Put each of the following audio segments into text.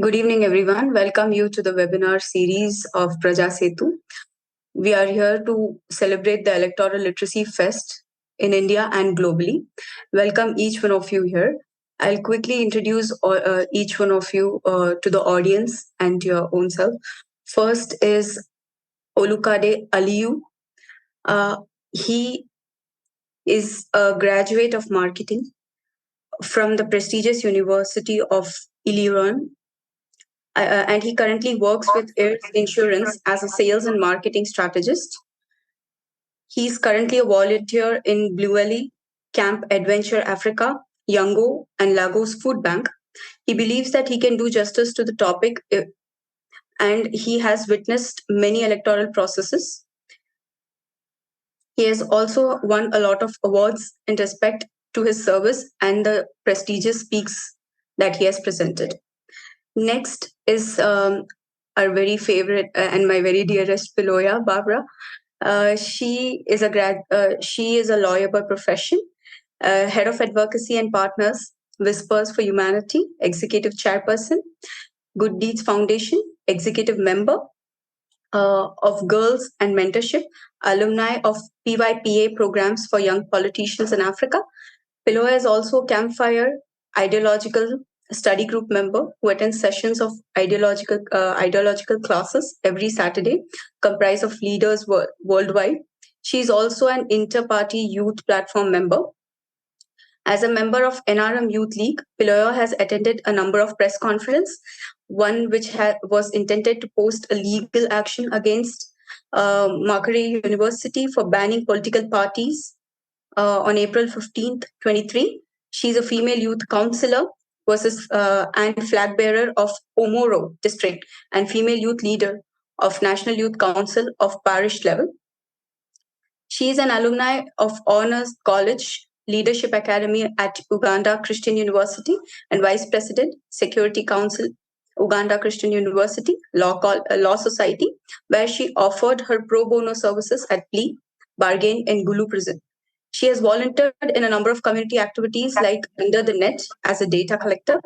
Good evening, everyone. Welcome you to the webinar series of Praja Setu. We are here to celebrate the Electoral Literacy Fest in India and globally. Welcome each one of you here. I'll quickly introduce each one of you to the audience and to your own self. First is Olukade Aliyu. He is a graduate of marketing from the prestigious University of Illinois, and he currently works with Air Insurance as a sales and marketing strategist. He's currently a volunteer in Blue Valley, Camp Adventure Africa, Yango, and Lagos Food Bank. He believes that he can do justice to the topic, and he has witnessed many electoral processes. He has also won a lot of awards in respect to his service and the prestigious speaks that he has presented. Next is our very favorite and my very dearest Piloya, Barbara. She is a lawyer by profession, head of advocacy and partners, Whispers for Humanity, executive chairperson, Good Deeds Foundation, executive member of Girls and Mentorship, alumni of PYPA programs for young politicians in Africa. Piloya is also Campfire ideological study group member who attends sessions of ideological classes every Saturday, comprised of leaders worldwide. She is also an inter-party youth platform member. As a member of NRM Youth League, Piloya has attended a number of press conferences, one which was intended to post a legal action against Makerere University for banning political parties on April 15th, 23. She's a female youth councillor and flag bearer of Omoro district and female youth leader of National Youth Council of parish level. She is an alumni of Honors College Leadership Academy at Uganda Christian University and Vice President, Security Council, Uganda Christian University Law Society, where she offered her pro bono services at plea bargain in Gulu prison. She has volunteered in a number of community activities like Under the Net as a data collector,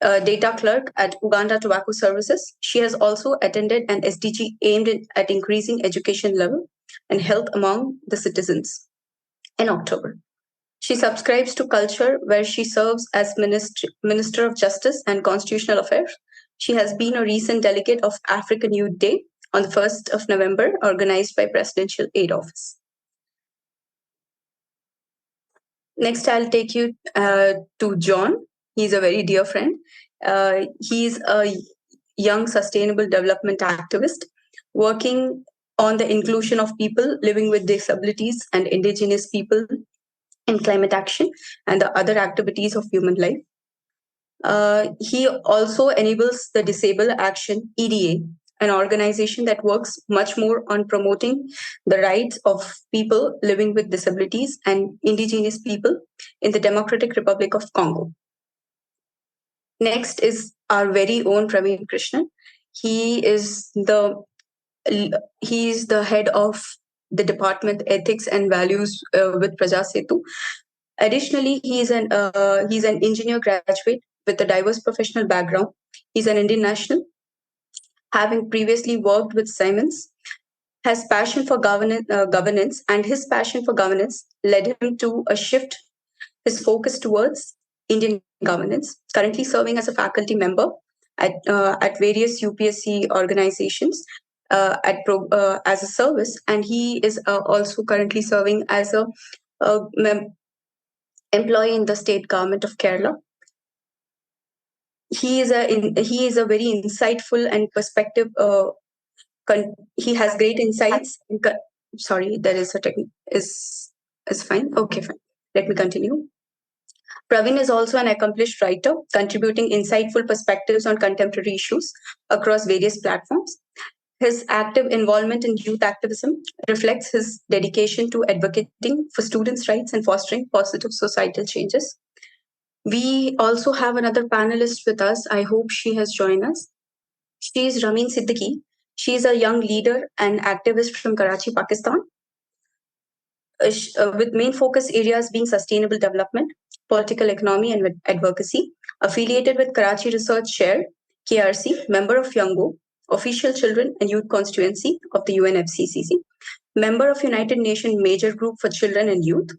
data clerk at Uganda Tobacco Services. She has also attended an SDG aimed at increasing education level and health among the citizens in October. She subscribes to Culture, where she serves as Minister of Justice and Constitutional Affairs. She has been a recent delegate of African Youth Day on the 1st of November, organized by Presidential Aid Office. Next, I'll take you to John. He's a very dear friend. He's a young sustainable development activist working on the inclusion of people living with disabilities and indigenous people in climate action and the other activities of human life. He also enables the Disabled Action EDA, an organization that works much more on promoting the rights of people living with disabilities and indigenous people in the Democratic Republic of Congo. Next is our very own Praveen Krishnan. He is the head of the Department Ethics and Values with Praja Setu. Additionally, he's an engineer graduate with a diverse professional background. He's an Indian national, having previously worked with Siemens. Has passion for governance, and his passion for governance led him to a shift his focus towards Indian governance. Currently serving as a faculty member at various UPSC organizations as a service, and he is also currently serving as a employee in the state government of Kerala. He is a very insightful and perspective. He has great insights. Sorry, there is a is fine. Okay, fine. Let me continue. Praveen is also an accomplished writer, contributing insightful perspectives on contemporary issues across various platforms. His active involvement in youth activism reflects his dedication to advocating for students' rights and fostering positive societal changes. We also have another panelist with us. I hope she has joined us. She is Ramin Siddiqui. She is a young leader and activist from Karachi, Pakistan, with main focus areas being sustainable development, political economy, and advocacy. Affiliated with Karachi Research Share, KRC, member of Youngo, Official Children and Youth Constituency of the UNFCCC, member of United Nations Major Group for Children and Youth,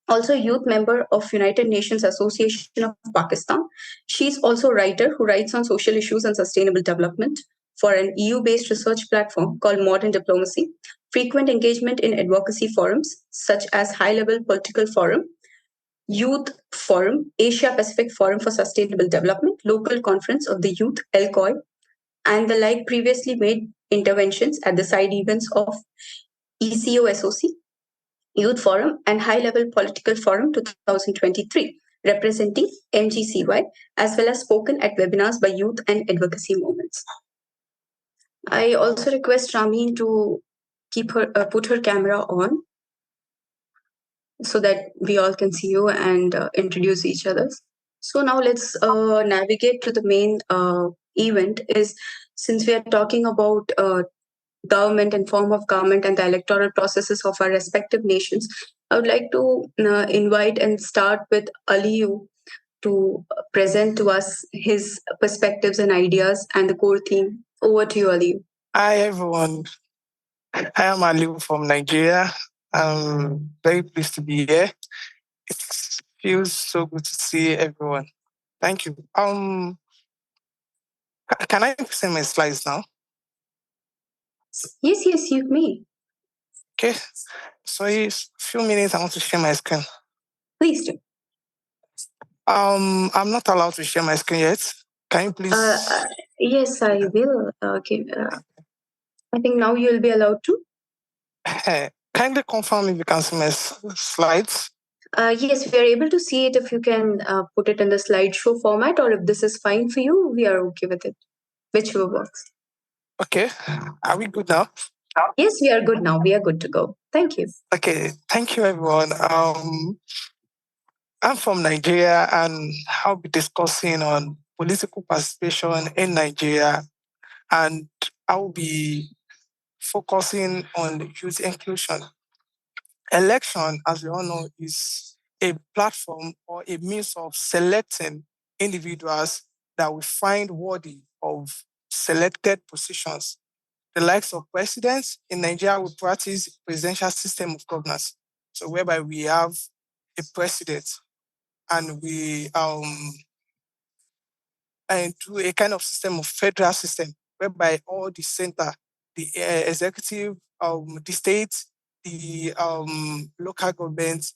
also youth member of United Nations Association of Pakistan. She's also a writer who writes on social issues and sustainable development for an EU-based research platform called Modern Diplomacy, frequent engagement in advocacy forums such as High Level Political Forum, Youth Forum, Asia Pacific Forum for Sustainable Development, Local Conference of the Youth, ELCOI, and the like previously made interventions at the side events of ECOSOC, Youth Forum, and High Level Political Forum 2023, representing MGCY, as well as spoken at webinars by youth and advocacy movements. I also request Ramin to put her camera on so that we all can see you and introduce each other. So now let's navigate to the main event. Is since we are talking about government and form of government and the electoral processes of our respective nations, I would like to invite and start with Aliyu to present to us his perspectives and ideas and the core theme. Over to you, Aliyu. Hi, everyone. I am Aliu from Nigeria. I'm very pleased to be here. It feels so good to see everyone. Thank you. Can I present my slides now? Yes, you may. Okay. So in a few minutes, I want to share my screen. Please do. I'm not allowed to share my screen yet. Can you please? Yes, I will. Okay. I think now you'll be allowed to. Kindly confirm if you can see my slides. Yes, we are able to see it. If you can put it in the slideshow format, or if this is fine for you, we are okay with it. Whichever works. Okay. Are we good now? Yes, we are good now. We are good to go. Thank you. Okay. Thank you, everyone. I'm from Nigeria, and I'll be discussing on political participation in Nigeria, and I'll be focusing on youth inclusion. Election, as we all know, is a platform or a means of selecting individuals that we find worthy of selected positions. The likes of presidents in Nigeria will practice presidential system of governance. So whereby we have a president and we and through a kind of system of federal system whereby all the center, the executive, the state, the local governments,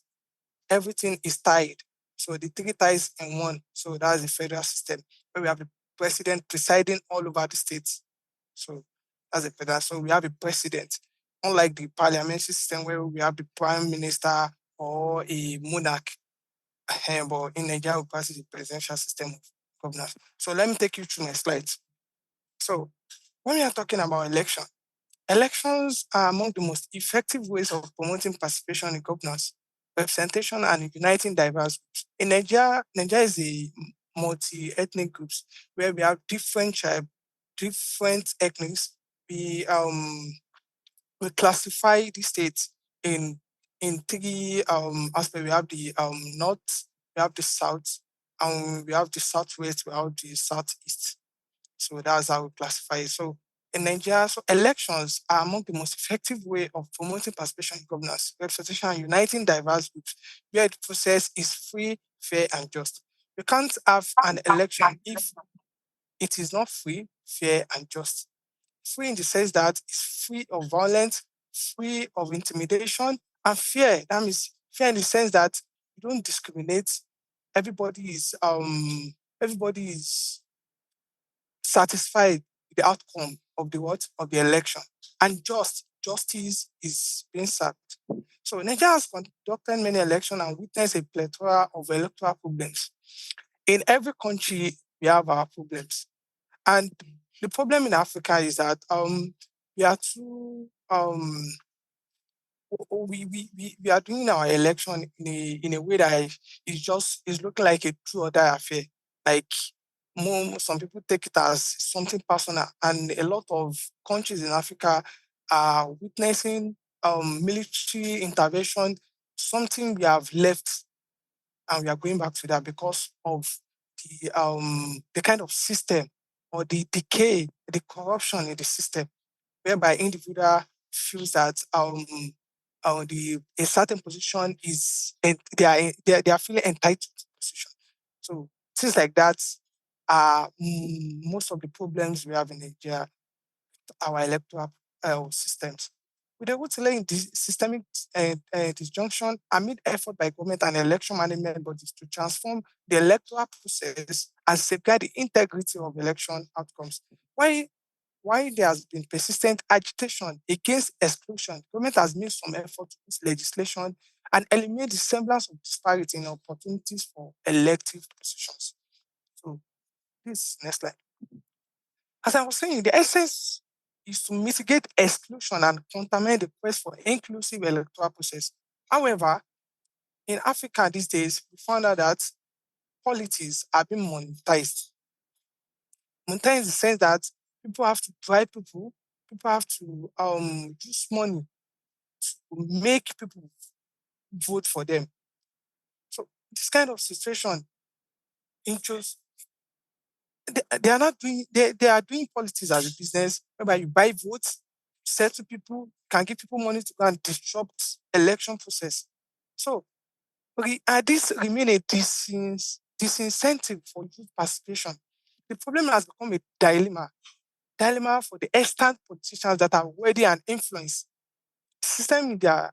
everything is tied. So the three ties in one. So that's the federal system where we have the president presiding all over the states. So that's the federal. So we have a president, unlike the parliamentary system where we have the prime minister or a monarch. But in Nigeria, we practice the presidential system of governance. So let me take you through my slides. So when we are talking about elections are among the most effective ways of promoting participation in governance, representation, and uniting diverse groups. In Nigeria is a multi-ethnic groups where we have different tribes, different ethnics. We classify the states in three aspects. We have the north, we have the south, and we have the southwest, we have the southeast. So that's how we classify it. So in Nigeria, so elections are among the most effective way of promoting participation in governance, representation, and uniting diverse groups, where the process is free, fair, and just. You can't have an election if it is not free, fair, and just. Free in the sense that it's free of violence, free of intimidation, and fair. That means fair in the sense that you don't discriminate. Everybody is satisfied with the outcome of the election, and justice is being served. So Nigeria has conducted many elections and witnessed a plethora of electoral problems. In every country, we have our problems, and the problem in Africa is that we are too we are doing our election in a way that is looking like a true or die affair. Like some people take it as something personal, and a lot of countries in Africa are witnessing military intervention, something we have left, and we are going back to that because of the kind of system or the decay, the corruption in the system, whereby individual feels that a certain position is and they are feeling entitled to the position. So things like that are most of the problems we have in Nigeria, our electoral systems. With able to lay in this systemic disjunction amid effort by government and election management bodies to transform the electoral process and safeguard the integrity of election outcomes. Why there has been persistent agitation against exclusion, government has made some effort to use legislation and eliminate the semblance of disparity in opportunities for elective positions. So this next slide. As I was saying, the essence is to mitigate exclusion and contaminate the quest for inclusive electoral process. However, in Africa these days, we found out that politics are being monetized. Monetized in the sense that people have to bribe people have to use money to make people vote for them. So this kind of situation intros they are not doing they are doing politics as a business whereby you buy votes, sell to people, can give people money to go and disrupt election process. So this remain a disincentive for youth participation. The problem has become a dilemma for the extant politicians that are ready and influenced. The system in their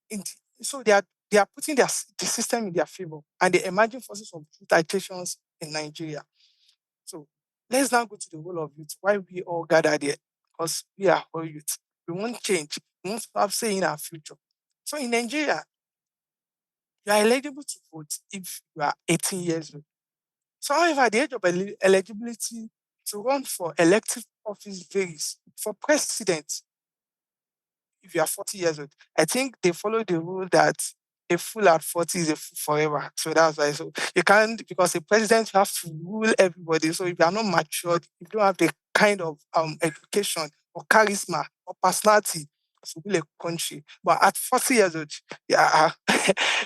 in so they are putting the system in their favor and the emerging forces of youth agitations in Nigeria. So let's now go to the role of youth. Why we all gathered here? Because we are all youth. We want change. We want to have say in our future. So in Nigeria, you are eligible to vote if you are 18 years old. So however, the age of eligibility to run for elective office varies. For president, if you are 40 years old, I think they follow the rule that a fool at 40 is a fool forever. So that's why. So you can't, because a president, you have to rule everybody. So if you are not matured, if you don't have the kind of education or charisma or personality to rule a country, but at 40 years old, yeah,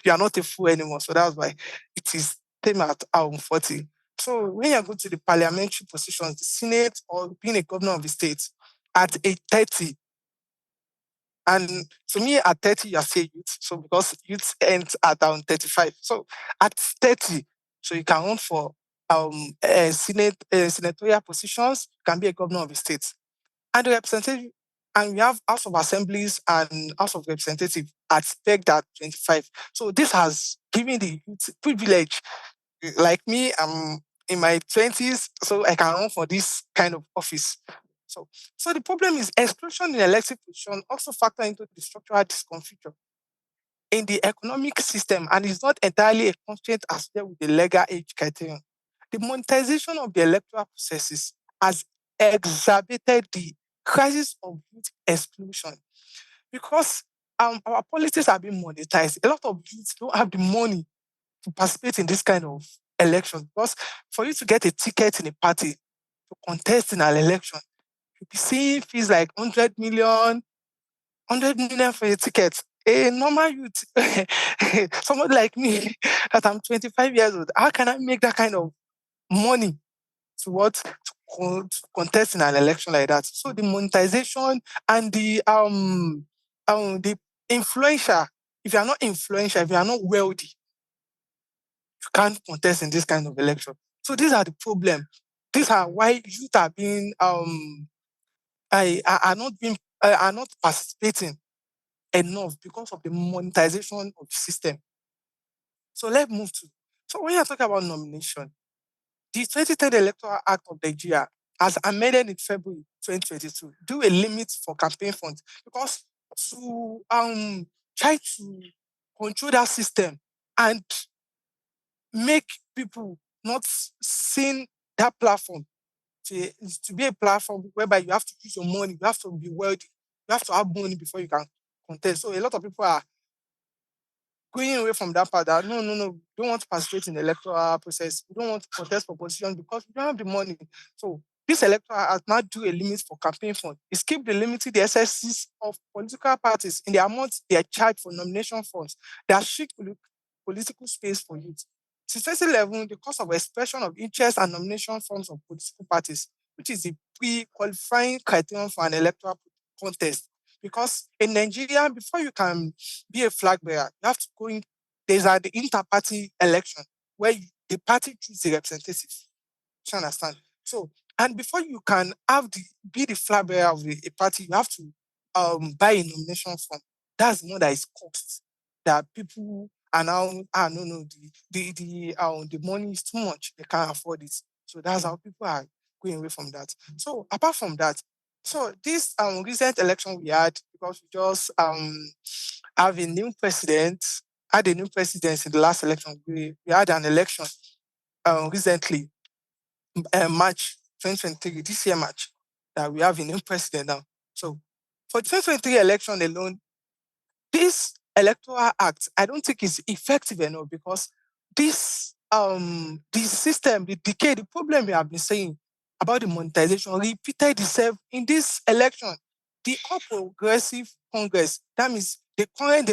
you are not a fool anymore. So that's why it is same at 40. So when you go to the parliamentary positions, the Senate or being a governor of the state, at age 30, and to me, at 30, you are still youth. So because youth ends at around 35. So at 30, so you can run for senatorial positions, you can be a governor of the state. And the representative, and we have House of Assemblies and House of Representatives at pegged at 25. So this has given the youth privilege. Like me, I'm in my 20s, so I can run for this kind of office. So, so the problem is exclusion in elective position also factor into the structural discomfort in the economic system and is not entirely a constraint as well with the legal age criterion. The monetization of the electoral processes has exacerbated the crisis of youth exclusion because our policies are being monetized. A lot of youths don't have the money to participate in this kind of election because for you to get a ticket in a party to contest in an election, you'll be seeing fees like 100 million for a ticket. A normal youth, someone like me, that I'm 25 years old, how can I make that kind of money to what to contest in an election like that? So the monetization and the influential, if you are not influential, if you are not wealthy, you can't contest in this kind of election. So these are the problem. These are why youth are being are not being are not participating enough because of the monetization of the system. So let's move to. So when you're talking about nomination, the 2010 Electoral Act of Nigeria has amended in February 2022 do a limit for campaign funds because to try to control that system and make people not seeing that platform to be a platform whereby you have to use your money, you have to be wealthy, you have to have money before you can contest. So a lot of people are going away from that part that no, we don't want to participate in the electoral process. We don't want to contest for position because we don't have the money. So this electoral has now do a limit for campaign fund. It's keep the limiting the excesses of political parties in the amount they are charged for nomination funds. They are strict political space for youth. Since 2011, the cost of expression of interest and nomination forms of political parties, which is the pre-qualifying criterion for an electoral contest. Because in Nigeria, before you can be a flag bearer, you have to go in. There's the inter-party election where the party chooses the representative. You understand? So, and before you can be the flag bearer of a party, you have to buy a nomination form. That's the one that is cost. That people are now, no, the money is too much. They can't afford it. So that's how people are going away from that. So apart from that, so this recent election we had, because we just have a new president, had a new president in the last election. We had an election recently, March 2023, this year March, that we have a new president now. So for 2023 election alone, this electoral act, I don't think is effective enough, because the system, the decay, the problem we have been saying about the monetization repeated itself in this election. The All Progressive Congress, that means the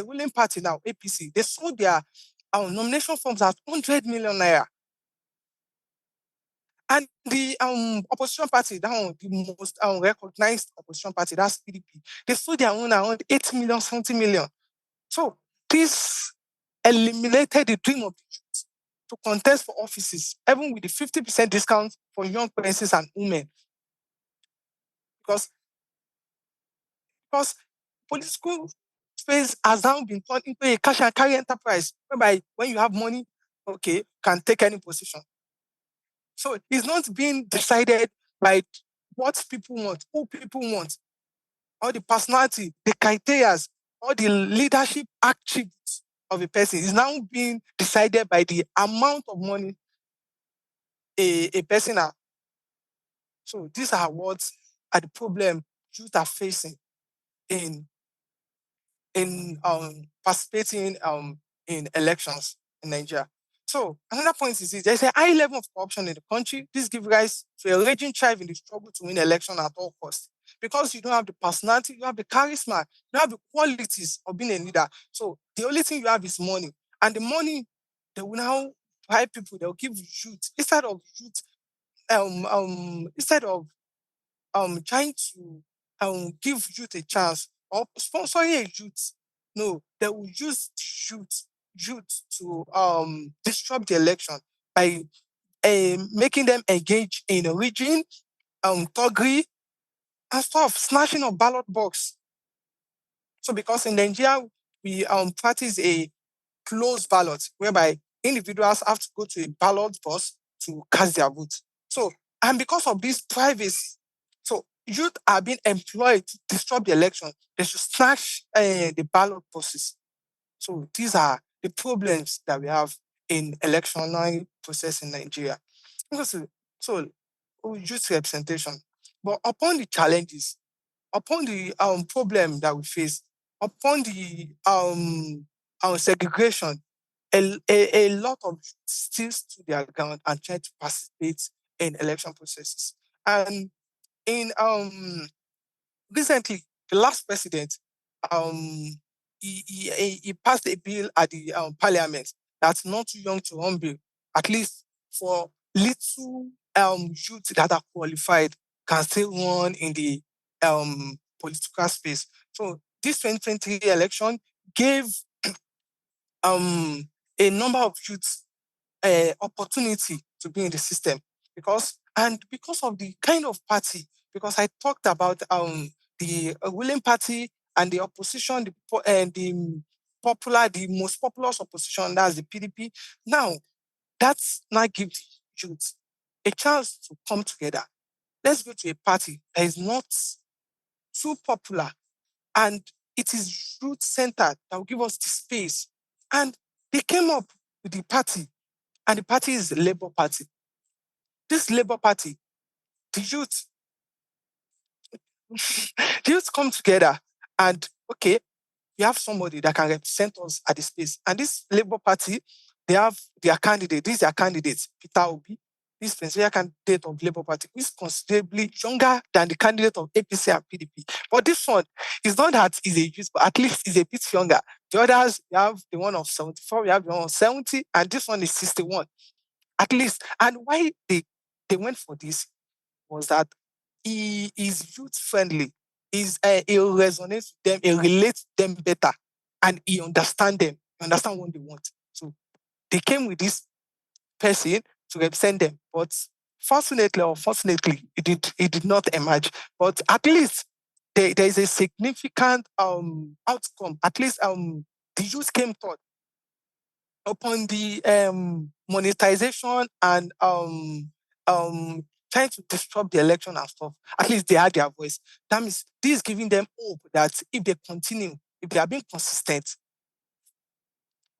ruling party now, APC, they sold their nomination forms at 100 million naira. And the opposition party, that one, the most recognized opposition party, that's PDP, they sold their own around 8 million, 70 million. So this eliminated the dream of the youth to contest for offices, even with the 50% discount for young persons and women. Because political space has now been turned into a cash and carry enterprise, whereby when you have money, okay, can take any position. So it's not being decided by what people want, who people want, or the personality, the criteria, or the leadership attributes of a person. Is now being decided by the amount of money a person has. So these are what are the problem youth are facing in participating in elections in Nigeria. So another point is this: there's a high level of corruption in the country. This gives rise to a raging drive in the struggle to win election at all costs. Because you don't have the personality, you have the charisma, you have the qualities of being a leader. So the only thing you have is money. And the money, they will now buy people, they'll give youth instead of trying to give youth a chance or sponsoring a youth. No, they will use youth to disrupt the election by making them engage in rigging, thuggery, and stuff, snatching of ballot box. So because in Nigeria we practice a closed ballot, whereby individuals have to go to a ballot box to cast their vote. So, and because of this privacy, so youth are being employed to disrupt the election. They should snatch the ballot boxes. So these are the problems that we have in electional process in Nigeria. So youth representation. But upon the challenges, upon the problem that we face, upon the segregation, a lot of youth still stood their ground and tried to participate in election processes. And in recently, the last president, um, he passed a bill at the parliament that's not too young to run bill, at least for little youth that are qualified can still run in the political space. So this 2023 election gave um, a number of youths opportunity to be in the system, because of the kind of party, because I talked about the ruling party and the opposition, the most popular opposition, that's the PDP. Now that's not give the youth a chance to come together. Let's go to a party that is not too popular, and it is youth centered, that will give us the space. And they came up with the party, and the party is the Labour Party. This Labour Party, the youth, the youth come together, and okay, we have somebody that can represent us at the space. And this Labour Party, they have their candidate. This is their candidate, Peter Obi. This presidential candidate of Labour Party is considerably younger than the candidate of APC and PDP. But this one is not that he's a youth, but at least he's a bit younger. The others, we have the one of 74, we have the one of 70, and this one is 61, at least. And why they went for this was that he is youth friendly. He resonates with them, he relates them better, and he understands them. He understand what they want. So they came with this person to represent them. But fortunately or fortunately, it did not emerge. But at least there is a significant outcome. At least the youth came third upon the monetization and trying to disrupt the election and stuff. At least they had their voice. That means this is giving them hope that if they continue, if they are being consistent,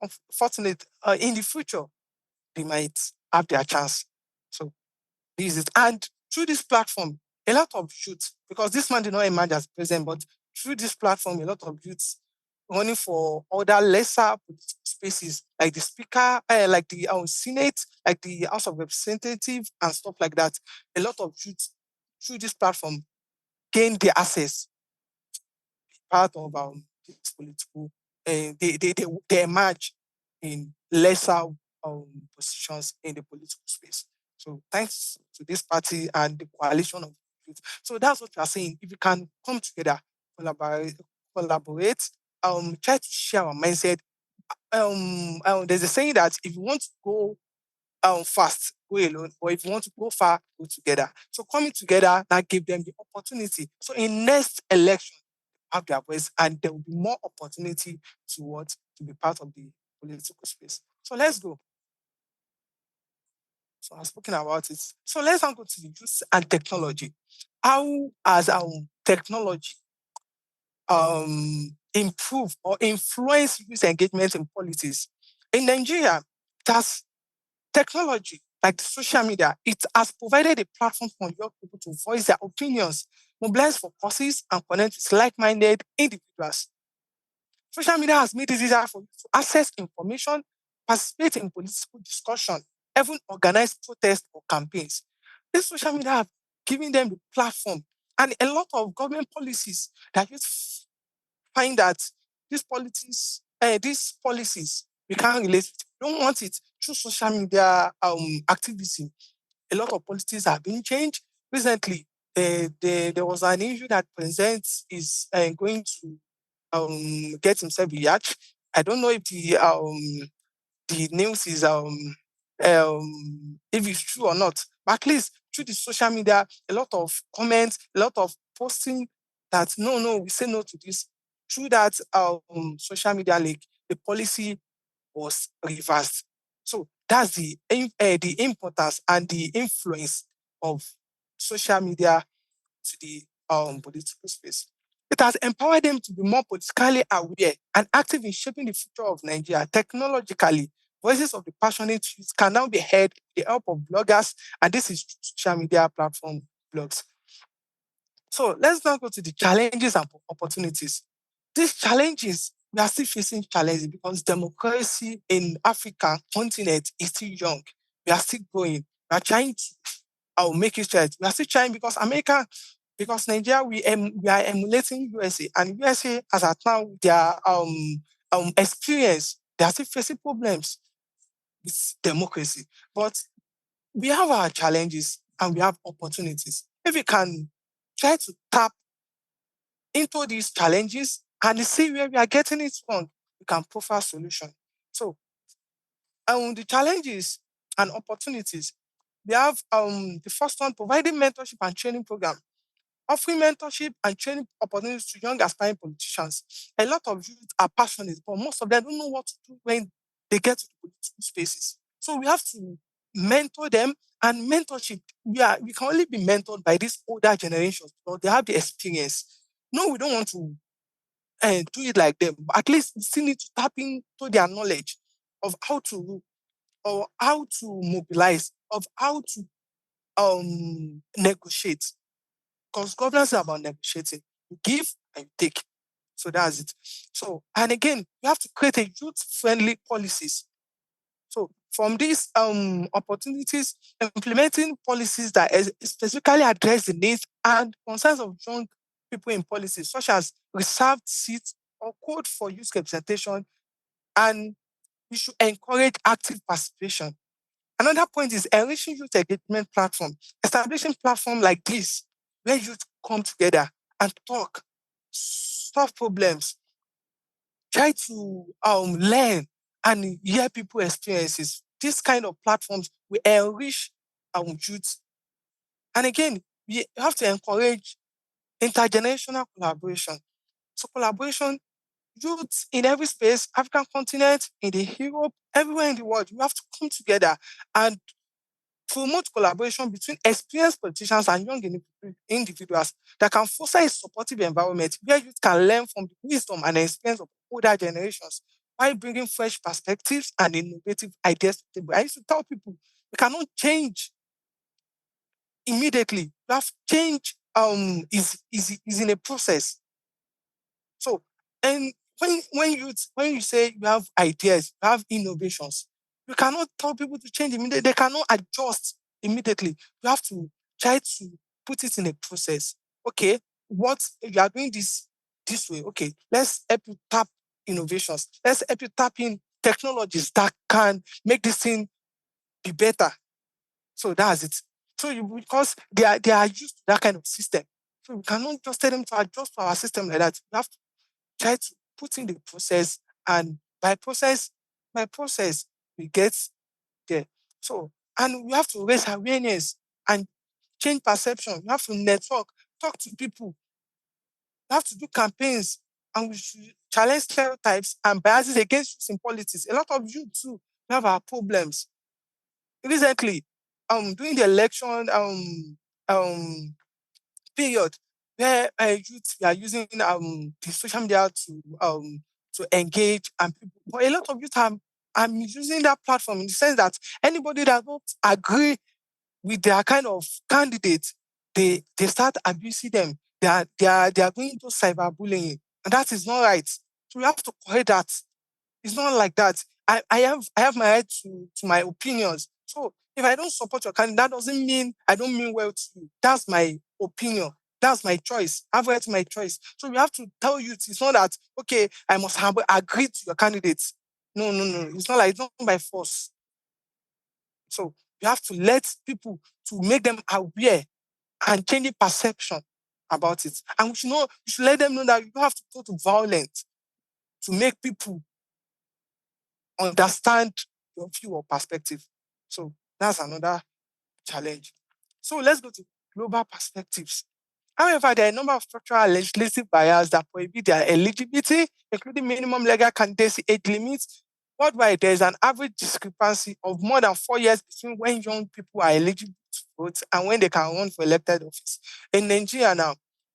unfortunately, in the future, they might have their chance. So this is it. And through this platform, a lot of youth, because this man did not emerge as president, but through this platform, a lot of youths running for other lesser political spaces, like the speaker, like the Senate, like the House of Representatives, and stuff like that. A lot of youth through this platform gain the access, part of this political, they emerge in lesser positions in the political space. So thanks to this party and the coalition of youth. So that's what we are saying. If we can come together, collaborate, collaborate, try to share our mindset. There's a saying that if you want to go fast, go alone, or if you want to go far, go together. So coming together now give them the opportunity. So in next election, have their voice, and there will be more opportunity to be part of the political space. So let's go. So I've spoken about it. So let's now go to the youth and technology. How has technology improve or influence youth engagement in politics? In Nigeria, it has technology, like the social media, it has provided a platform for young people to voice their opinions, mobilize for causes, and connect with like-minded individuals. Social media has made it easier for you to access information, participate in political discussion, even organize protests or campaigns. This social media have given them the platform and a lot of government policies that you find that these policies we can't relate with. We don't want it through social media activism. A lot of policies have been changed recently. There was an issue that President is going to get himself a yacht. I don't know if the news is if it's true or not. But at least through the social media, a lot of comments, a lot of posting that no, we say no to this. Through that social media link, the policy was reversed. So that's the importance and the influence of social media to the political space. It has empowered them to be more politically aware and active in shaping the future of Nigeria. Technologically, voices of the passionate youth can now be heard with the help of bloggers, and this is through social media platform blogs. So let's now go to the challenges and opportunities. These challenges, we are still facing challenges because democracy in Africa continent is still young. We are still growing. We are trying to make it straight. We are still trying because America, because Nigeria, we are emulating USA, and USA as at now their experience, they are still facing problems with democracy. But we have our challenges and we have opportunities. If we can try to tap into these challenges and see where we are getting it from, we can profile solution. So the challenges and opportunities, we have the first one, providing mentorship and training program, offering mentorship and training opportunities to young aspiring politicians. A lot of youth are passionate, but most of them don't know what to do when they get to the political spaces. So we have to mentor them, and mentorship, we can only be mentored by these older generations because they have the experience. No, we don't want to do it like them, but at least we still need to tap into their knowledge of how to rule, or how to mobilize, of how to negotiate. Because governance is about negotiating. You give and you take. So that's it. So, and again, you have to create a youth-friendly policies. So from these opportunities, implementing policies that specifically address the needs and concerns of young people in policies, such as reserved seats or code for youth representation, and we should encourage active participation. Another point is enriching youth engagement platform, establishing platform like this where youth come together and talk, solve problems, try to learn and hear people experiences. This kind of platforms will enrich our youth. And again, we have to encourage intergenerational collaboration. So collaboration, youth in every space, African continent, in the Europe, everywhere in the world, you have to come together and promote collaboration between experienced politicians and young individuals that can foster a supportive environment where youth can learn from the wisdom and experience of older generations while bringing fresh perspectives and innovative ideas to the table. I used to tell people, we cannot change immediately. You have change is in a process. So, and when you say you have ideas, you have innovations, you cannot tell people to change immediately. They cannot adjust immediately. You have to try to put it in a process. Okay, what you are doing this way? Okay, let's help you tap innovations. Let's help you tap in technologies that can make this thing be better. So that's it. So because they are used to that kind of system. So we cannot just tell them to adjust to our system like that. We have to try to put in the process, and by process we get there. So, and we have to raise awareness and change perception. We have to network, talk to people, we have to do campaigns, and we should challenge stereotypes and biases against youth in politics. A lot of you too have our problems. Recently, during the election um period where youth are using the social media to engage and people. But a lot of youth are misusing that platform in the sense that anybody that don't agree with their kind of candidate, they start abusing them. They are going into cyberbullying, and that is not right. So we have to correct that. It's not like that. I have my right to my opinions. So if I don't support your candidate, that doesn't mean I don't mean well to you. That's my opinion. That's my choice. I've right to my choice. So we have to tell you it's not that okay, I must have agree to your candidates. No, no, no. It's not like it's not by force. So you have to let people to make them aware and change the perception about it. And we should let them know that you don't have to go to violence to make people understand your view or perspective. So that's another challenge. So let's go to global perspectives. However, there are a number of structural and legislative barriers that prohibit their eligibility, including minimum legal candidacy age limits. Worldwide, there is an average discrepancy of more than 4 years between when young people are eligible to vote and when they can run for elected office. In Nigeria now,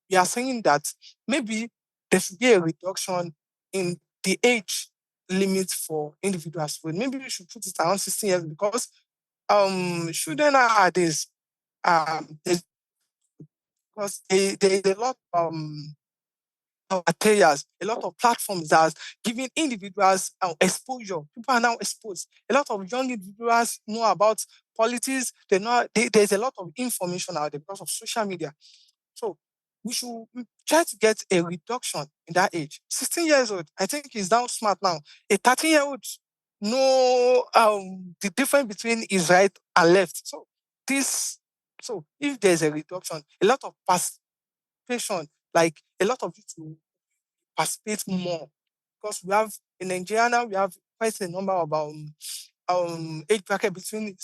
we are saying that maybe there should be a reduction in the age limit for individuals to vote. Maybe we should put it around 16 years because children nowadays, because there is a lot materials, a lot of platforms that are giving individuals exposure. People are now exposed. A lot of young individuals know about politics. There's a lot of information out there because of social media. So we should try to get a reduction in that age. 16 years old, I think is down smart now. A 13-year-old know the difference between his right and left. This so if there's a reduction, a lot of participation, like a lot of people participate more because we have in Nigeria now we have quite a number of age bracket between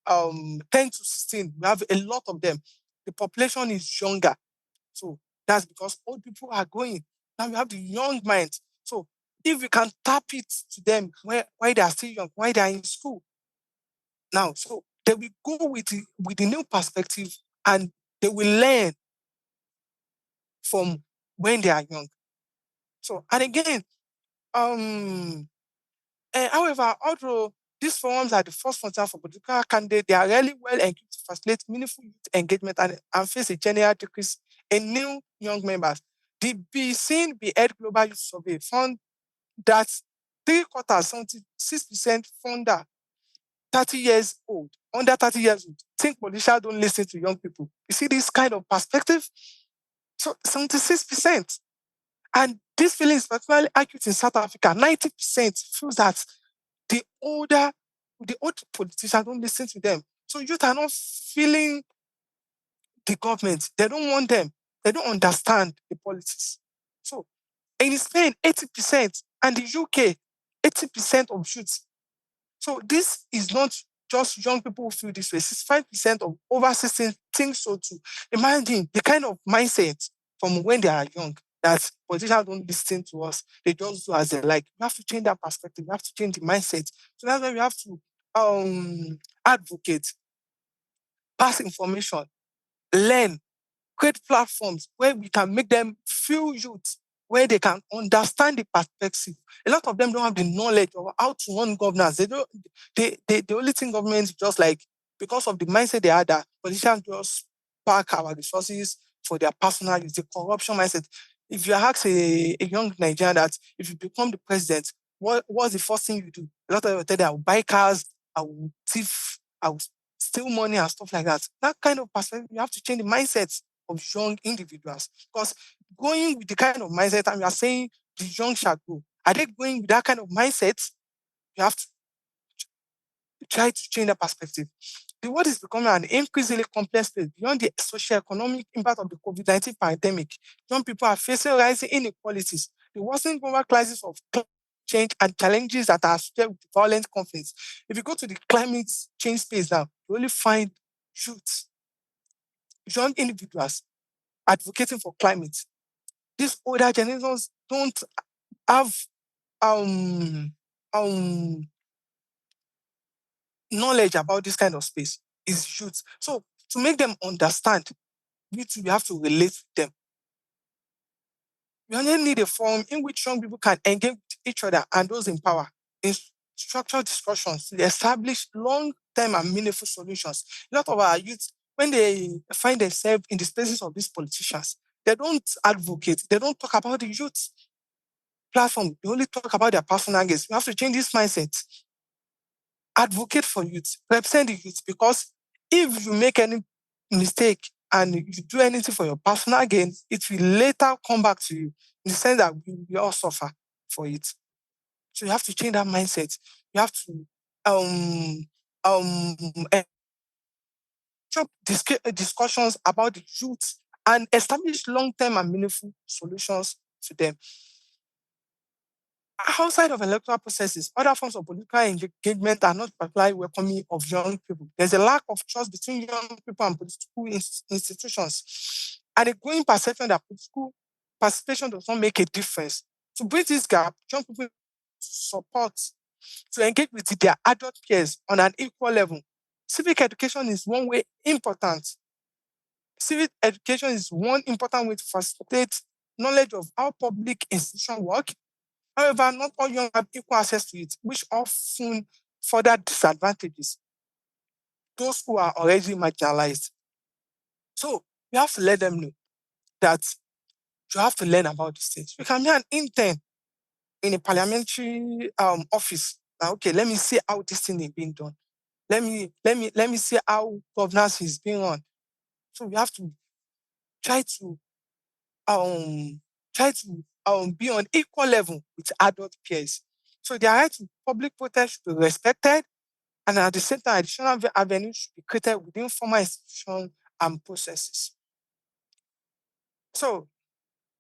10 to 16. We have a lot of them. The population is younger. So that's because old people are going. Now we have the young minds. So if we can tap it to them while they are still young, while they are in school now, so they will go with the new perspective and they will learn from when they are young. So and again, um, however, although these forums are the first frontier for political candidates, they are rarely well equipped to facilitate meaningful youth engagement and face a general decrease in new young members. The Be Seen, Be Heard Global Youth Survey found that three quarters, 76% founder 30 years old, under 30 years old, think politicians don't listen to young people. You see this kind of perspective? So 76%. And this feeling is particularly acute in South Africa. 90% feels that the older, the old politicians don't listen to them. So youth are not feeling the government. They don't want them. They don't understand the politics. So in Spain, 80%, and the UK, 80% of youth. So this is not just young people who feel this way. 65% of over 16 think so too. Imagine the kind of mindset from when they are young that politicians don't listen to us. They just do as they like. We have to change that perspective. We have to change the mindset. So that's why we have to advocate, pass information, learn, create platforms where we can make them feel youth, where they can understand the perspective. A lot of them don't have the knowledge of how to run governance. They don't. The only thing government is just like, because of the mindset they had, that politicians just park our resources for their personal use. The corruption mindset. If you ask a young Nigerian that if you become the president, what's the first thing you do? A lot of them will tell you, I will buy cars, I will thief, I will steal money and stuff like that. That kind of perspective, you have to change the mindset of young individuals. Because going with the kind of mindset, and we are saying the young shall go, are they going with that kind of mindset? You have to try to change that perspective. The world is becoming an increasingly complex place beyond the socio-economic impact of the COVID-19 pandemic. Young people are facing rising inequalities, the worsening global crisis of climate change, and challenges that are associated with violent conflicts. If you go to the climate change space now, you only find youth, young individuals advocating for climate. These older generations don't have um um knowledge about this kind of space. Is youth. So to make them understand, we have to relate with them. We only need a forum in which young people can engage with each other and those in power in structured discussions to establish long-term and meaningful solutions. A lot of our youth, when they find themselves in the spaces of these politicians, they don't advocate, they don't talk about the youth platform, they only talk about their personal gains. We have to change this mindset. Advocate for youth, represent the youth, because if you make any mistake and you do anything for your personal gain, it will later come back to you in the sense that we all suffer for it. So you have to change that mindset. You have to um um eh, discussions about the youth and establish long-term and meaningful solutions to them. Outside of electoral processes, other forms of political engagement are not particularly welcoming of young people. There's a lack of trust between young people and political institutions, and a growing perception that political participation does not make a difference. To bridge this gap, young people support to engage with their adult peers on an equal level. Civic education is one way important. Civic education is one important way to facilitate knowledge of how public institutions work. However, not all young have equal access to it, which often further disadvantages those who are already marginalized. So we have to let them know that you have to learn about these things. You can be an intern in a parliamentary office. Now, okay, let me see how this thing is being done. Let me see how governance is being run. So we have to try to um be on equal level with adult peers. So their right to public protest should be respected, and at the same time, additional avenues should be created within formal institutions and processes. So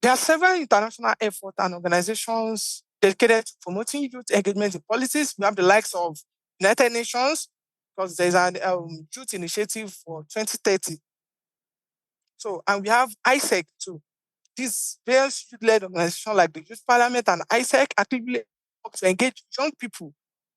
there are several international efforts and organizations dedicated to promoting youth engagement in policies. We have the likes of United Nations, because there's an youth initiative for 2030. So, and we have ISEC too. These various youth-led organizations like the Youth Parliament and ISEC actively work to engage young people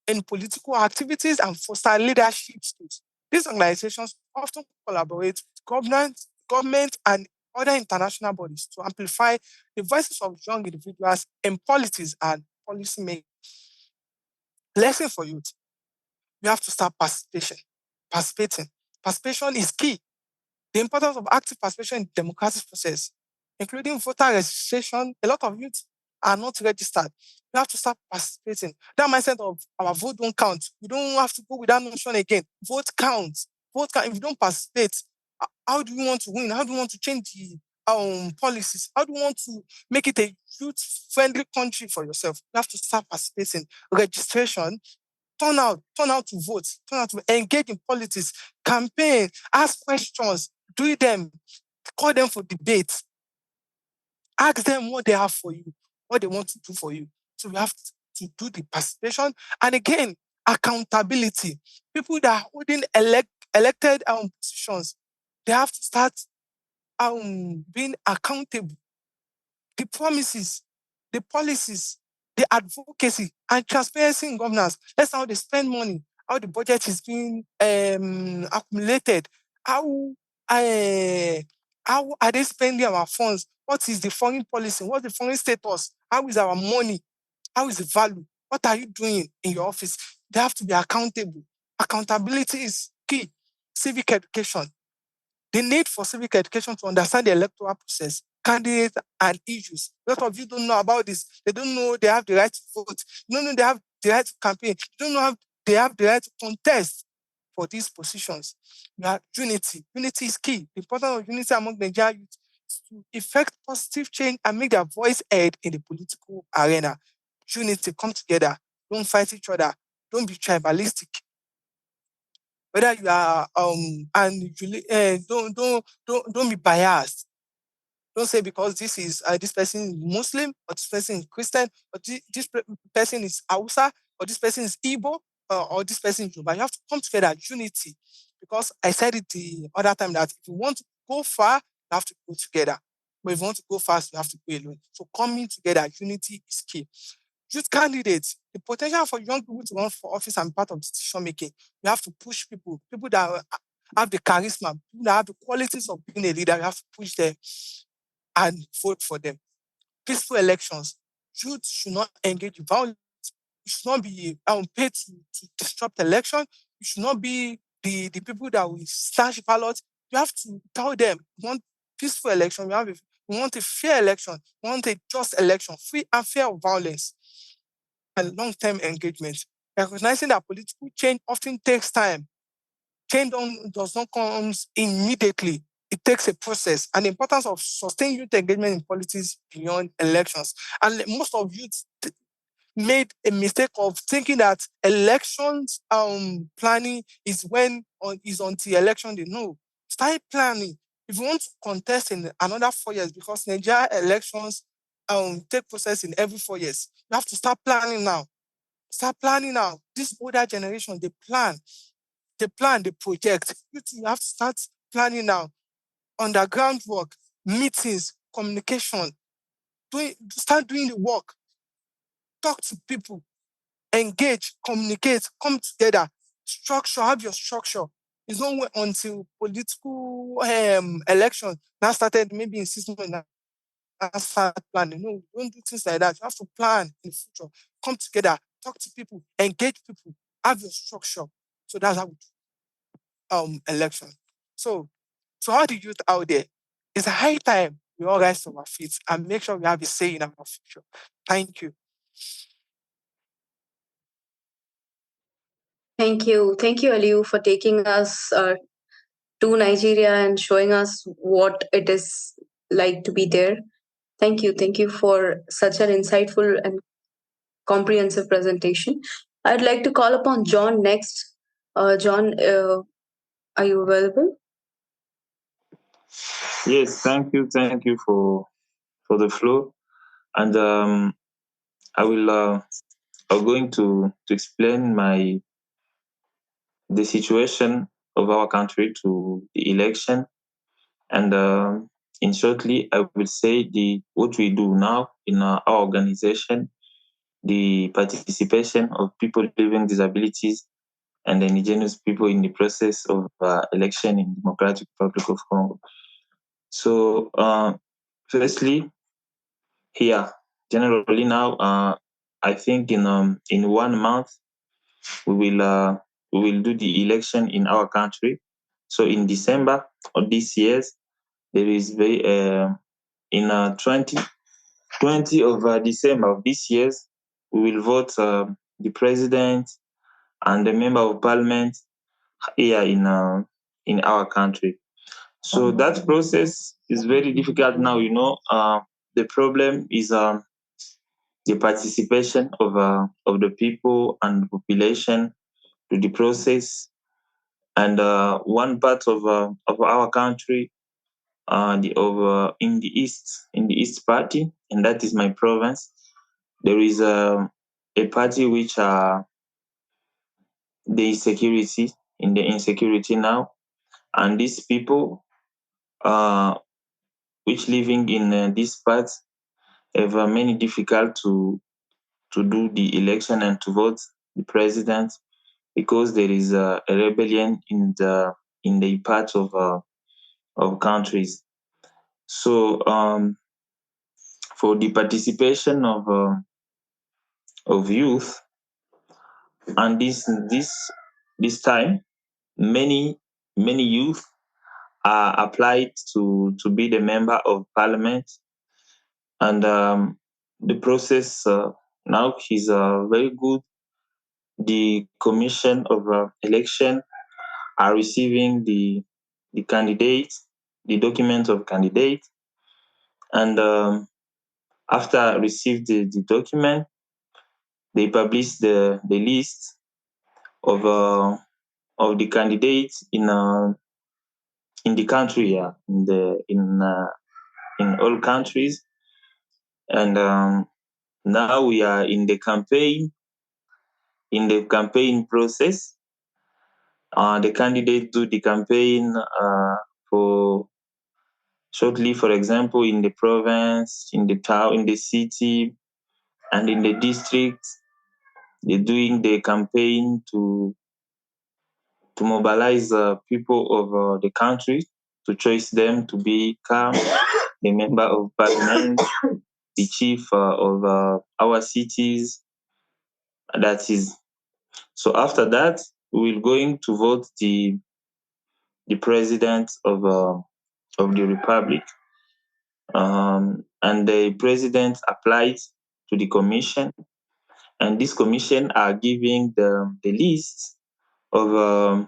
in political activities and foster leadership skills. These organizations often collaborate with government and other international bodies to amplify the voices of young individuals in politics and policy making. Lesson for youth: you have to start participating. Participation is key. The importance of active participation in the democratic process, including voter registration. A lot of youth are not registered. You have to start participating. That mindset of our vote don't count. You don't have to go with that notion again. Vote counts. Vote count. If you don't participate, how do you want to win? How do you want to change policies? How do you want to make it a youth-friendly country for yourself? You have to start participating. Registration, turn out to vote, turn out to engage in politics, campaign, ask questions, do them, call them for debate, ask them what they have for you, what they want to do for you. So we have to do the participation. And again, accountability. People that are holding elected positions, they have to start being accountable. The promises, the policies, the advocacy, and transparency in governance. That's how they spend money, how the budget is being accumulated, how uh, how are they spending our funds? What is the foreign policy? What's the foreign status? How is our money? How is the value? What are you doing in your office? They have to be accountable. Accountability is key. Civic education, the need for civic education to understand the electoral process, candidates, and issues. A lot of you don't know about this. They don't know they have the right to vote. They don't know they have the right to campaign. They don't know they have the right to contest for these positions. We have unity. Unity is key. The importance of unity among Nigerian youth is to effect positive change and make their voice heard in the political arena. Unity, come together. Don't fight each other. Don't be tribalistic. Whether you are and don't be biased. Don't say because this person is Muslim, or this person is Christian, or person is Hausa, or this person is Igbo, or this person is Yoruba. You have to come together, unity. Because I said it the other time that if you want to go far, you have to go together. But if you want to go fast, you have to go alone. So coming together, unity is key. Youth candidates, the potential for young people to run for office and be part of decision making. You have to push people that have the charisma, people that have the qualities of being a leader. You have to push them and vote for them. Peaceful elections. Youth should not engage in violence. You should not be paid to disrupt election. You should not be the people that will stash ballots. You have to tell them, we want peaceful election. We want a fair election. We want a just election, free and fair of violence and long-term engagement. Recognizing that political change often takes time. Change does not come immediately. It takes a process. And the importance of sustained youth engagement in politics beyond elections. And most of youth made a mistake of thinking that elections planning is is until election day. No, start planning. If you want to contest in another 4 years, because Nigeria elections take process in every 4 years, you have to start planning now. Start planning now. This older generation, they plan, they project. You have to start planning now. Underground work, meetings, communication. Start doing the work. Talk to people, engage, communicate, come together. Structure, have your structure. It's not until political election that started maybe in 6 months now start planning. No, don't do things like that. You have to plan in the future. Come together, talk to people, engage people, have your structure. So that's how we do election. So to all the youth out there, it's a high time we all rise to our feet and make sure we have a say in our future. Thank you. Thank you, Aliu, for taking us to Nigeria and showing us what it is like to be there. Thank you for such an insightful and comprehensive presentation. I'd like to call upon John next. John, are you available? Yes, thank you for the flow, and I will I'm going to explain the situation of our country to the election, and in shortly I will say the what we do now in our organization, the participation of people living disabilities and the indigenous people in the process of election in Democratic Republic of Congo. So, firstly, here generally now, I think in 1 month we will do the election in our country. So in December of this year, there is very in 20 of December of this year, we will vote the president and the member of parliament here in our country. So that process is very difficult now. The problem is the participation of the people and the population to the process. And one part of our country, in the east party, and that is my province, there is a party which are the insecurity in the insecurity now, and these people which living in this part have many difficult to do the election and to vote the president, because there is a rebellion in the part of countries. So for the participation of youth, and this time, many youth are applied to be the member of parliament, and the process now is very good. The commission of election are receiving the candidates, the documents of candidates, and after receive the document, they publish the list of the candidates in the country, in all countries. And now we are in the campaign process. The candidates do the campaign for shortly, for example, in the province, in the town, in the city, and in the district. They're doing the campaign to mobilize people of the country to choose them to become the member of parliament, the chief of our cities. That is. So after that, we're going to vote the president of the republic. And the president applied to the commission, and this commission are giving the list of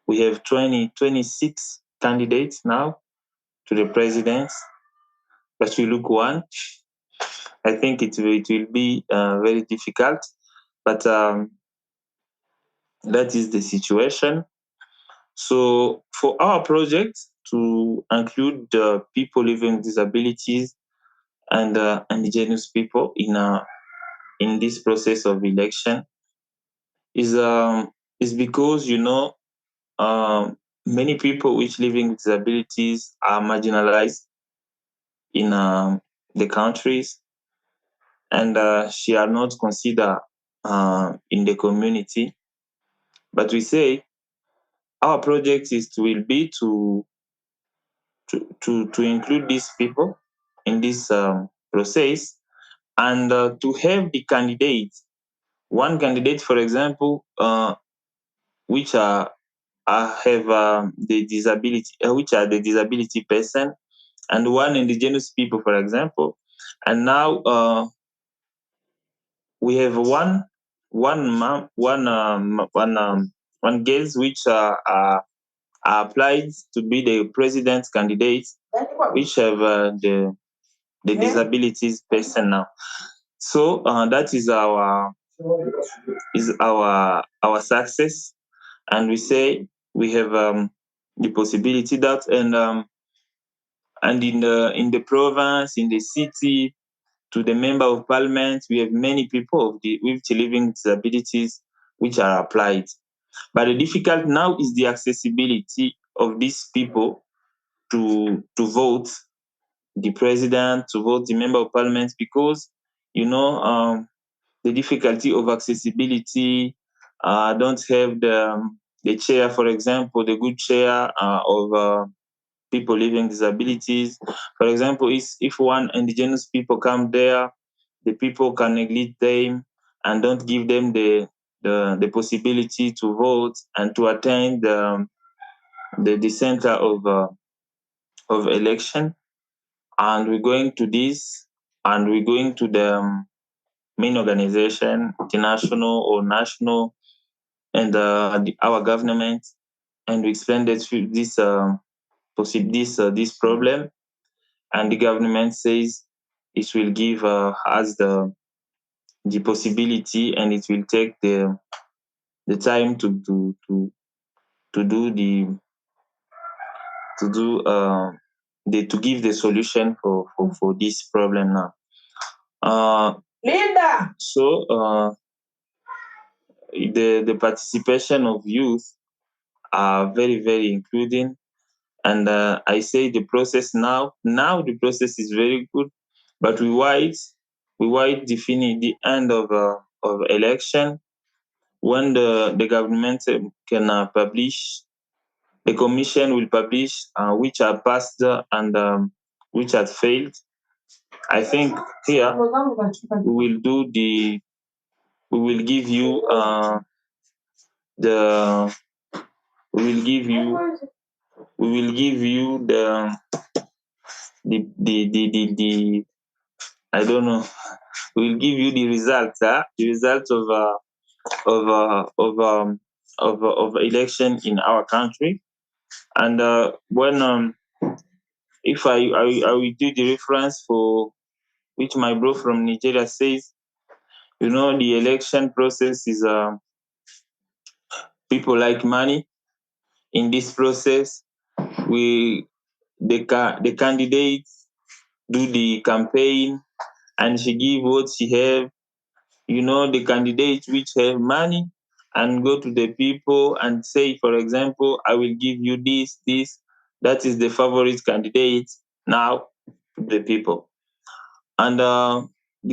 we have 26 candidates now to the president, but we look one. I think it will be very difficult, but that is the situation. So for our project to include people living with disabilities and indigenous people in this process of election is because many people which living with disabilities are marginalized in the countries, and she are not considered in the community. But we say our project will be to include these people in this process, and to have the candidates, one candidate, for example, which have the disability, which are the disability person, and one indigenous people, for example. And now we have one girls which are applied to be the president candidates, which have the disabilities person now. So that is our success, and we say we have the possibility that, and in the province, in the city, to the member of parliament, we have many people with living disabilities which are applied. But the difficult now is the accessibility of these people to vote the president, to vote the member of parliament, because the difficulty of accessibility, don't have the chair, for example, the good chair of people living disabilities. For example, if one indigenous people come there, the people can neglect them and don't give them the possibility to vote and to attend the center of election. And we're going to this, and we're going to the main organization, international or national, and our government, and we explain this this problem, and the government says it will give us the possibility, and it will take the time to do to give the solution for this problem now. Linda. So the participation of youth are very, very including, and I say the process now the process is very good, but we wait the end of election, when the government can publish, the commission will publish which are passed and which have failed. I think here we will give you the we will give you the I don't know. We will give you the results, the results of election in our country, and when if I will do the reference for which my bro from Nigeria says, the election process is people like money. In this process, the candidates do the campaign, and she give what she have. The candidates which have money and go to the people and say, for example, I will give you this. That is the favorite candidate now to the people. And the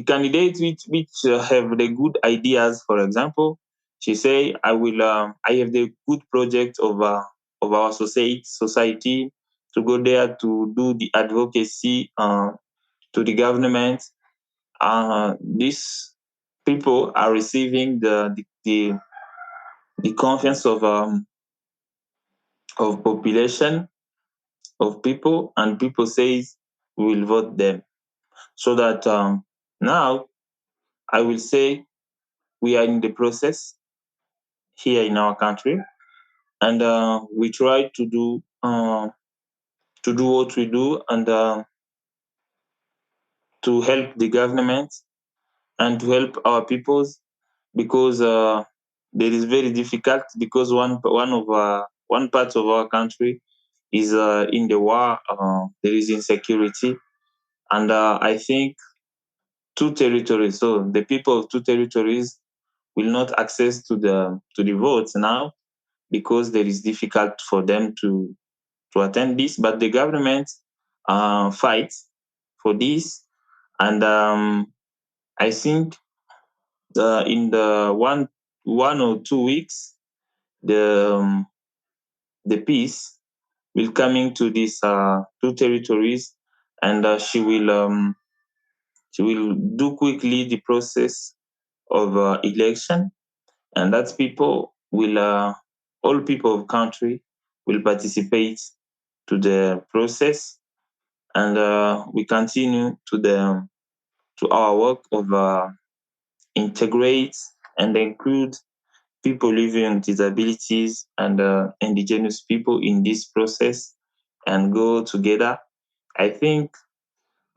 candidates which have the good ideas, for example, she say, I have the good project of our society to go there to do the advocacy to the government. These people are receiving the confiance of population, of people, and people says we will vote them. So that now I will say we are in the process here in our country, and we try to do what we do, and to help the government and to help our peoples, because there is very difficult, because one part of our country is in the war. There is insecurity, and I think two territories. So the people of two territories will not access to the votes now, because there is difficult for them to attend this. But the government fights for this, and I think in the one or 2 weeks, the peace will coming to these two territories, and she will do quickly the process of election, and that people will all people of country will participate to the process, and we continue to our work of integrate and include people living with disabilities and indigenous people in this process, and go together. I think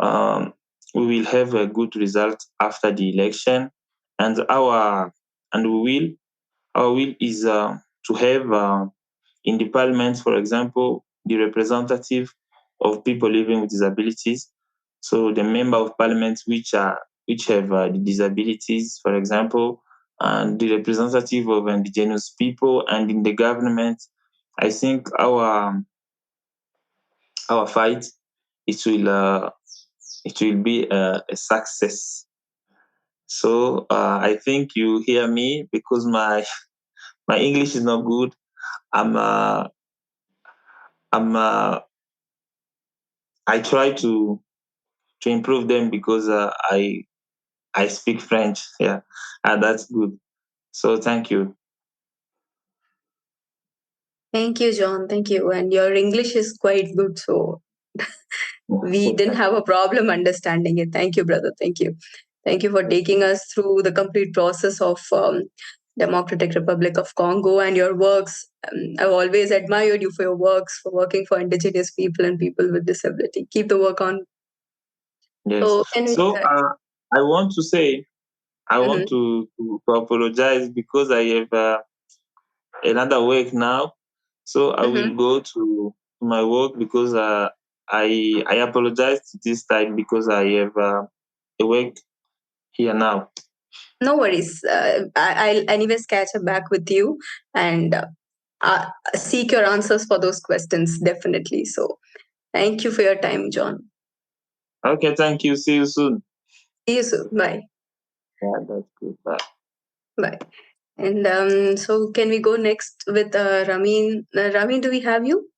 we will have a good result after the election, and our will is to have in the parliament, for example, the representative of people living with disabilities. So the member of parliament which have the disabilities, for example, and the representative of indigenous people, and in the government, I think our fight, it will be a success. So I think you hear me, because my English is not good. I try to improve them, because I speak French. Yeah, and that's good. So thank you. Thank you, John. Thank you. And your English is quite good, so we didn't have a problem understanding it. Thank you, brother. Thank you. Thank you for taking us through the complete process of Democratic Republic of Congo and your works I've always admired you for your works, for working for indigenous people and people with disability. Keep the work on. Yes. So, can we, So I want to say, I mhm. want to apologize because I have another work now. So I will go to my work because I apologize this time because I have a work here now. No worries. I'll anyways catch up back with you and seek your answers for those questions, definitely. So, thank you for your time, John. Okay, thank you. See you soon. See you soon. Bye. Yeah, that's good. Bye. Bye. And so, can we go next with Ramin? Ramin, do we have you?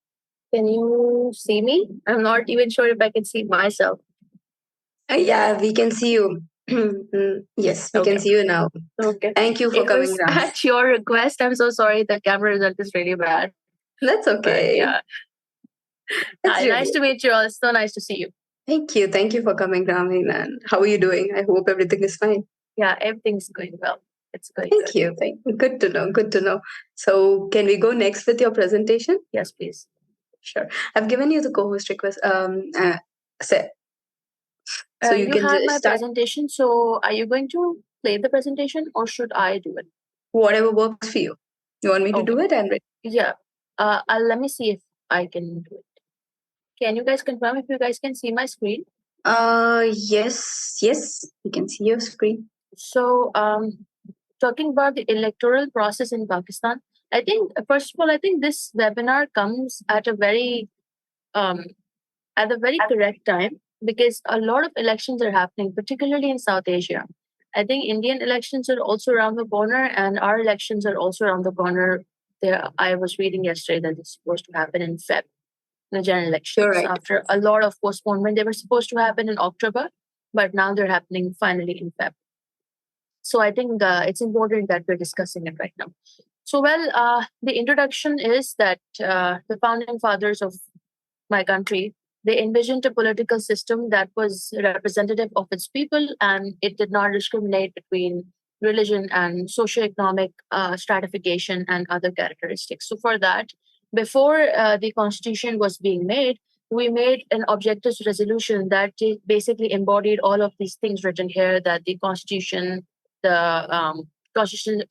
Can you see me? I'm not even sure if I can see myself. Yeah, we can see you. Yes, we can Okay. see you now. Okay. Thank you for It coming, was Ram. at your request. I'm so sorry. The camera result is really bad. That's But okay. yeah. That's Hi, really nice to meet you all. It's so nice to see you. Thank you. Thank you for coming, Ramin. And how are you doing? I hope everything is fine. Yeah, everything's going well. It's going Thank good. you. Thank you. Good to know. Good to know. So, can we go next with your presentation? Yes, please. Sure. I've given you the co-host request. Set. So you You can have my start presentation. So are you going to play the presentation or should I do it? whatever works for you. You want me to do it? I'm ready. Yeah. Let me see if I can do it. Can you guys confirm if you guys can see my screen? Yes. Yes. We can see your screen. So, talking about the electoral process in Pakistan, I think first of all, I think this webinar comes um, at a very correct time because a lot of elections are happening, particularly in South Asia. I think Indian elections are also around the corner, and our elections are also around the corner. There, I was reading yesterday that it's supposed to happen in Feb, the general elections. You're right. After a lot of postponement, they were supposed to happen in October, but now they're happening finally in Feb. So I think it's important that we're discussing it right now. So, the introduction is that the founding fathers of my country, they envisioned a political system that was representative of its people and it did not discriminate between religion and socioeconomic stratification and other characteristics. So, for that, before the constitution was being made, we made an objective resolution that basically embodied all of these things written here, that the constitution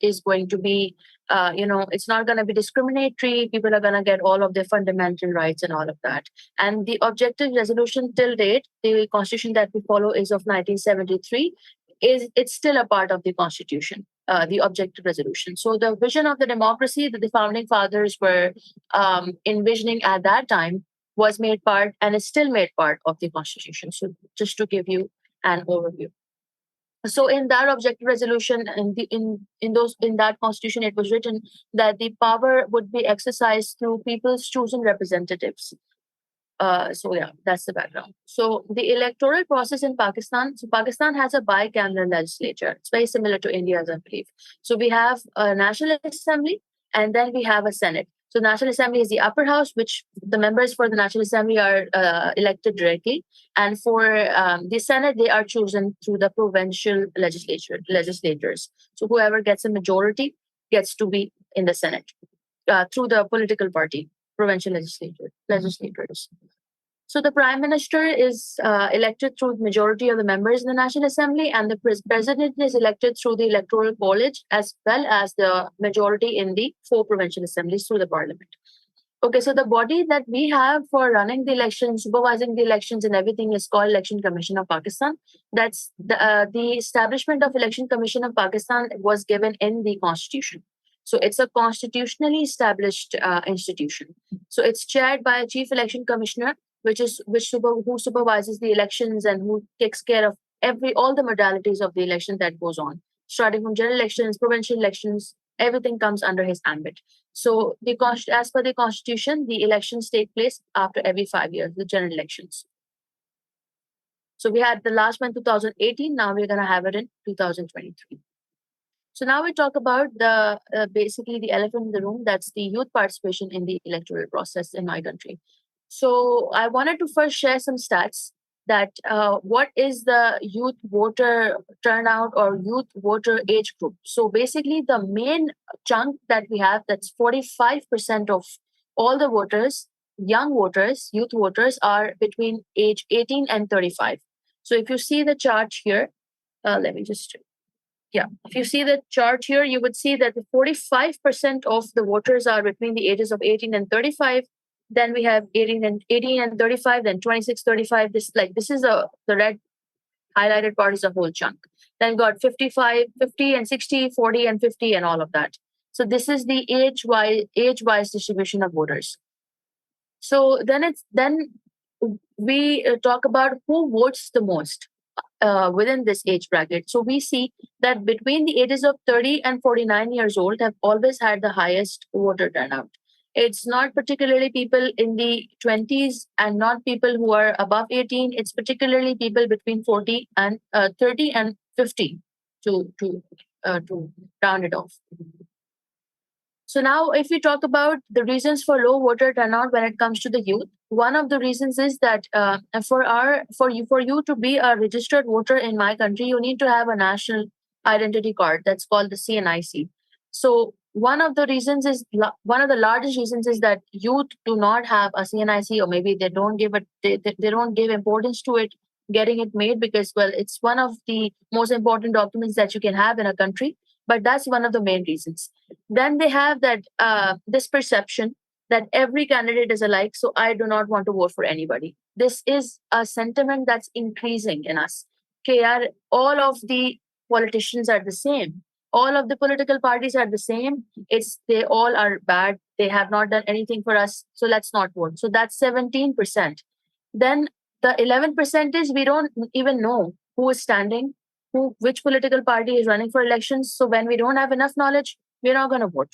is going to be it's not going to be discriminatory. People are going to get all of their fundamental rights and all of that. And the objective resolution till date, the constitution that we follow is of 1973. It's still a part of the constitution, the objective resolution. So the vision of the democracy that the founding fathers were envisioning at that time was made part and is still made part of the constitution. So just to give you an overview. So in that objective resolution and in that constitution, it was written that the power would be exercised through people's chosen representatives. So yeah, that's the background. So the electoral process in Pakistan. So Pakistan has a bicameral legislature. It's very similar to India's, I believe. So we have a National Assembly and then we have a Senate. So National Assembly is the upper house, which the members for the National Assembly are elected directly, and for the Senate, they are chosen through the provincial legislators. So whoever gets a majority gets to be in the Senate through the political party, provincial legislators. So the prime minister is elected through the majority of the members in the National Assembly, and the president is elected through the electoral college as well as the majority in the 4 provincial assemblies through the parliament. Okay, so the body that we have for running the elections, supervising the elections, and everything is called Election Commission of Pakistan. That's the establishment of Election Commission of Pakistan was given in the constitution. So it's a constitutionally established institution. So it's chaired by a chief election commissioner, who supervises the elections and who takes care of all the modalities of the election that goes on, starting from general elections, provincial elections. Everything comes under his ambit. So, as per the constitution, the elections take place after every 5 years, the general elections. So we had the last one 2018. Now we're going to have it in 2023. So now we talk about the basically the elephant in the room. That's the youth participation in the electoral process in my country. So I wanted to first share some stats that what is the youth voter turnout or youth voter age group. So basically the main chunk that we have, that's 45% of all the voters, young voters, youth voters, are between age 18 and 35. So if you see the chart here, let me just, yeah, if you see the chart here, you would see that the 45% of the voters are between the ages of 18 and 35. Then we have 18 and 35, then 26, 35. This is the red highlighted part is a whole chunk. Then got 55, 50 and 60, 40 and 50 and all of that. So this is the age-wise distribution of voters. So then we talk about who votes the most within this age bracket. So we see that between the ages of 30 and 49 years old have always had the highest voter turnout. It's not particularly people in the 20s and not people who are above 18. It's particularly people between 40 and 30 and 50 to round it off. So now if we talk about the reasons for low voter turnout when it comes to the youth, one of the reasons is that for you to be a registered voter in my country, you need to have a national identity card that's called the CNIC. So one of the largest reasons is that youth do not have a CNIC, or maybe they don't give importance to it, getting it made, because, well, it's one of the most important documents that you can have in a country. But that's one of the main reasons. Then they have that this perception that every candidate is alike, so I do not want to vote for anybody. This is a sentiment that's increasing in us. Okay, all of the politicians are the same. All of the political parties are the same. They all are bad. They have not done anything for us, so let's not vote. So that's 17%. Then the 11% is we don't even know who is standing, which political party is running for elections. So when we don't have enough knowledge, we're not going to vote.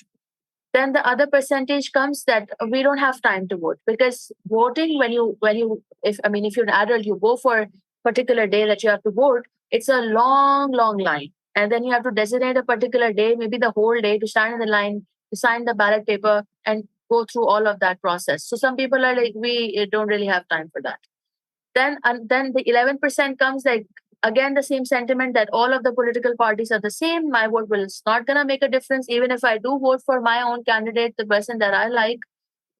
Then the other percentage comes that we don't have time to vote, because voting if you're an adult, you go for a particular day that you have to vote. It's a long line, and then you have to designate a particular day, maybe the whole day, to stand in the line, to sign the ballot paper, and go through all of that process. So some people are like, we don't really have time for that. Then the 11% comes, like, again, the same sentiment that all of the political parties are the same. My vote is not going to make a difference. Even if I do vote for my own candidate, the person that I like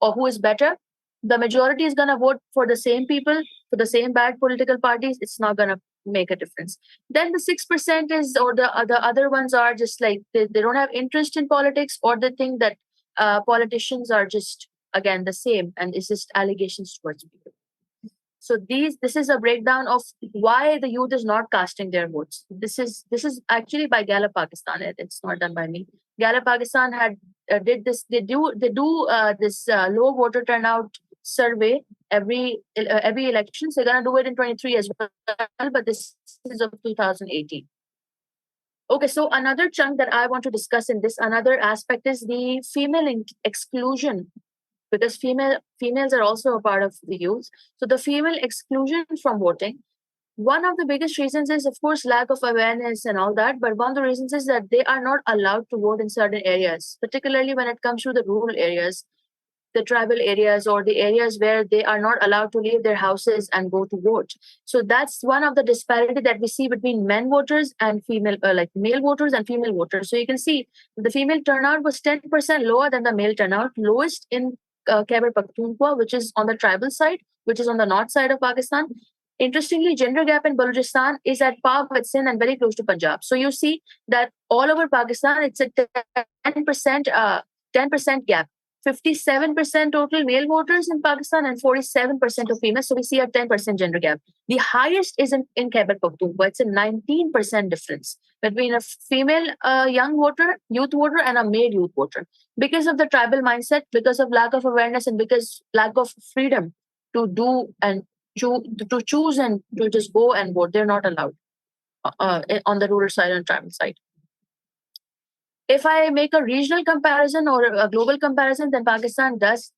or who is better, the majority is going to vote for the same people, for the same bad political parties. It's not going to make a difference. Then the 6% is, or the other ones are just like, they don't have interest in politics, or they think that politicians are just, again, the same, and it's just allegations towards people. So this is a breakdown of why the youth is not casting their votes. This is actually by Gallup Pakistan. It's not done by me. Gallup Pakistan did this. They do this low voter turnout survey every election. So they're gonna do it in 23 as well, but this is of 2018. Okay, so another chunk that I want to discuss in this, another aspect, is the female exclusion, because females are also a part of the youth. So the female exclusion from voting, one of the biggest reasons is, of course, lack of awareness and all that. But one of the reasons is that they are not allowed to vote in certain areas, particularly when it comes to the rural areas, the tribal areas, or the areas where they are not allowed to leave their houses and go to vote. So that's one of the disparity that we see between men voters and female, like male voters and female voters. So you can see the female turnout was 10% lower than the male turnout, lowest in Khyber Pakhtunkhwa, which is on the tribal side, which is on the north side of Pakistan. Interestingly, gender gap in Balochistan is at par with Sindh and very close to Punjab. So you see that all over Pakistan, it's a 10% gap. 57% total male voters in Pakistan and 47% of females. So we see a 10% gender gap. The highest is in Khyber Pakhtunkhwa. It's a 19% difference between a female young voter, youth voter, and a male youth voter. Because of the tribal mindset, because of lack of awareness, and because lack of freedom to do and to choose and to just go and vote, they're not allowed on the rural side and tribal side. If I make a regional comparison or a global comparison, then Pakistan does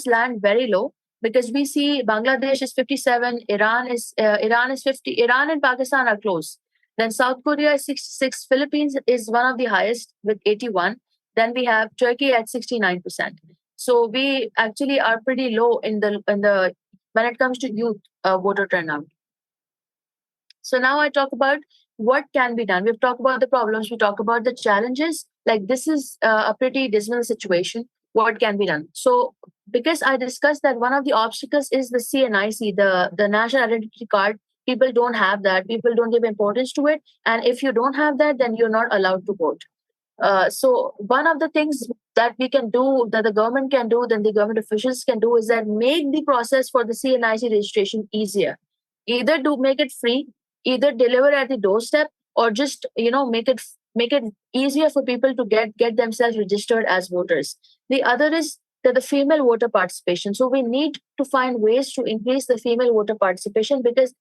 land very low, because we see Bangladesh is 57, Iran is 50. Iran and Pakistan are close. Then South Korea is 66. Philippines is one of the highest with 81. Then we have Turkey at 69%. So we actually are pretty low in the when it comes to youth voter turnout. So now I talk about what can be done. We've talked about the problems, we talk about the challenges. Like this is a pretty dismal situation. What can be done? So because I discussed that one of the obstacles is the CNIC, the National Identity Card. People don't have that. People don't give importance to it. And if you don't have that, then you're not allowed to vote. So one of the things that we can do, that the government can do, then the government officials can do, is that make the process for the CNIC registration easier. Either do make it free, either deliver at the doorstep, or just make it easier for people to get themselves registered as voters. The other is that the female voter participation. So we need to find ways to increase the female voter participation, because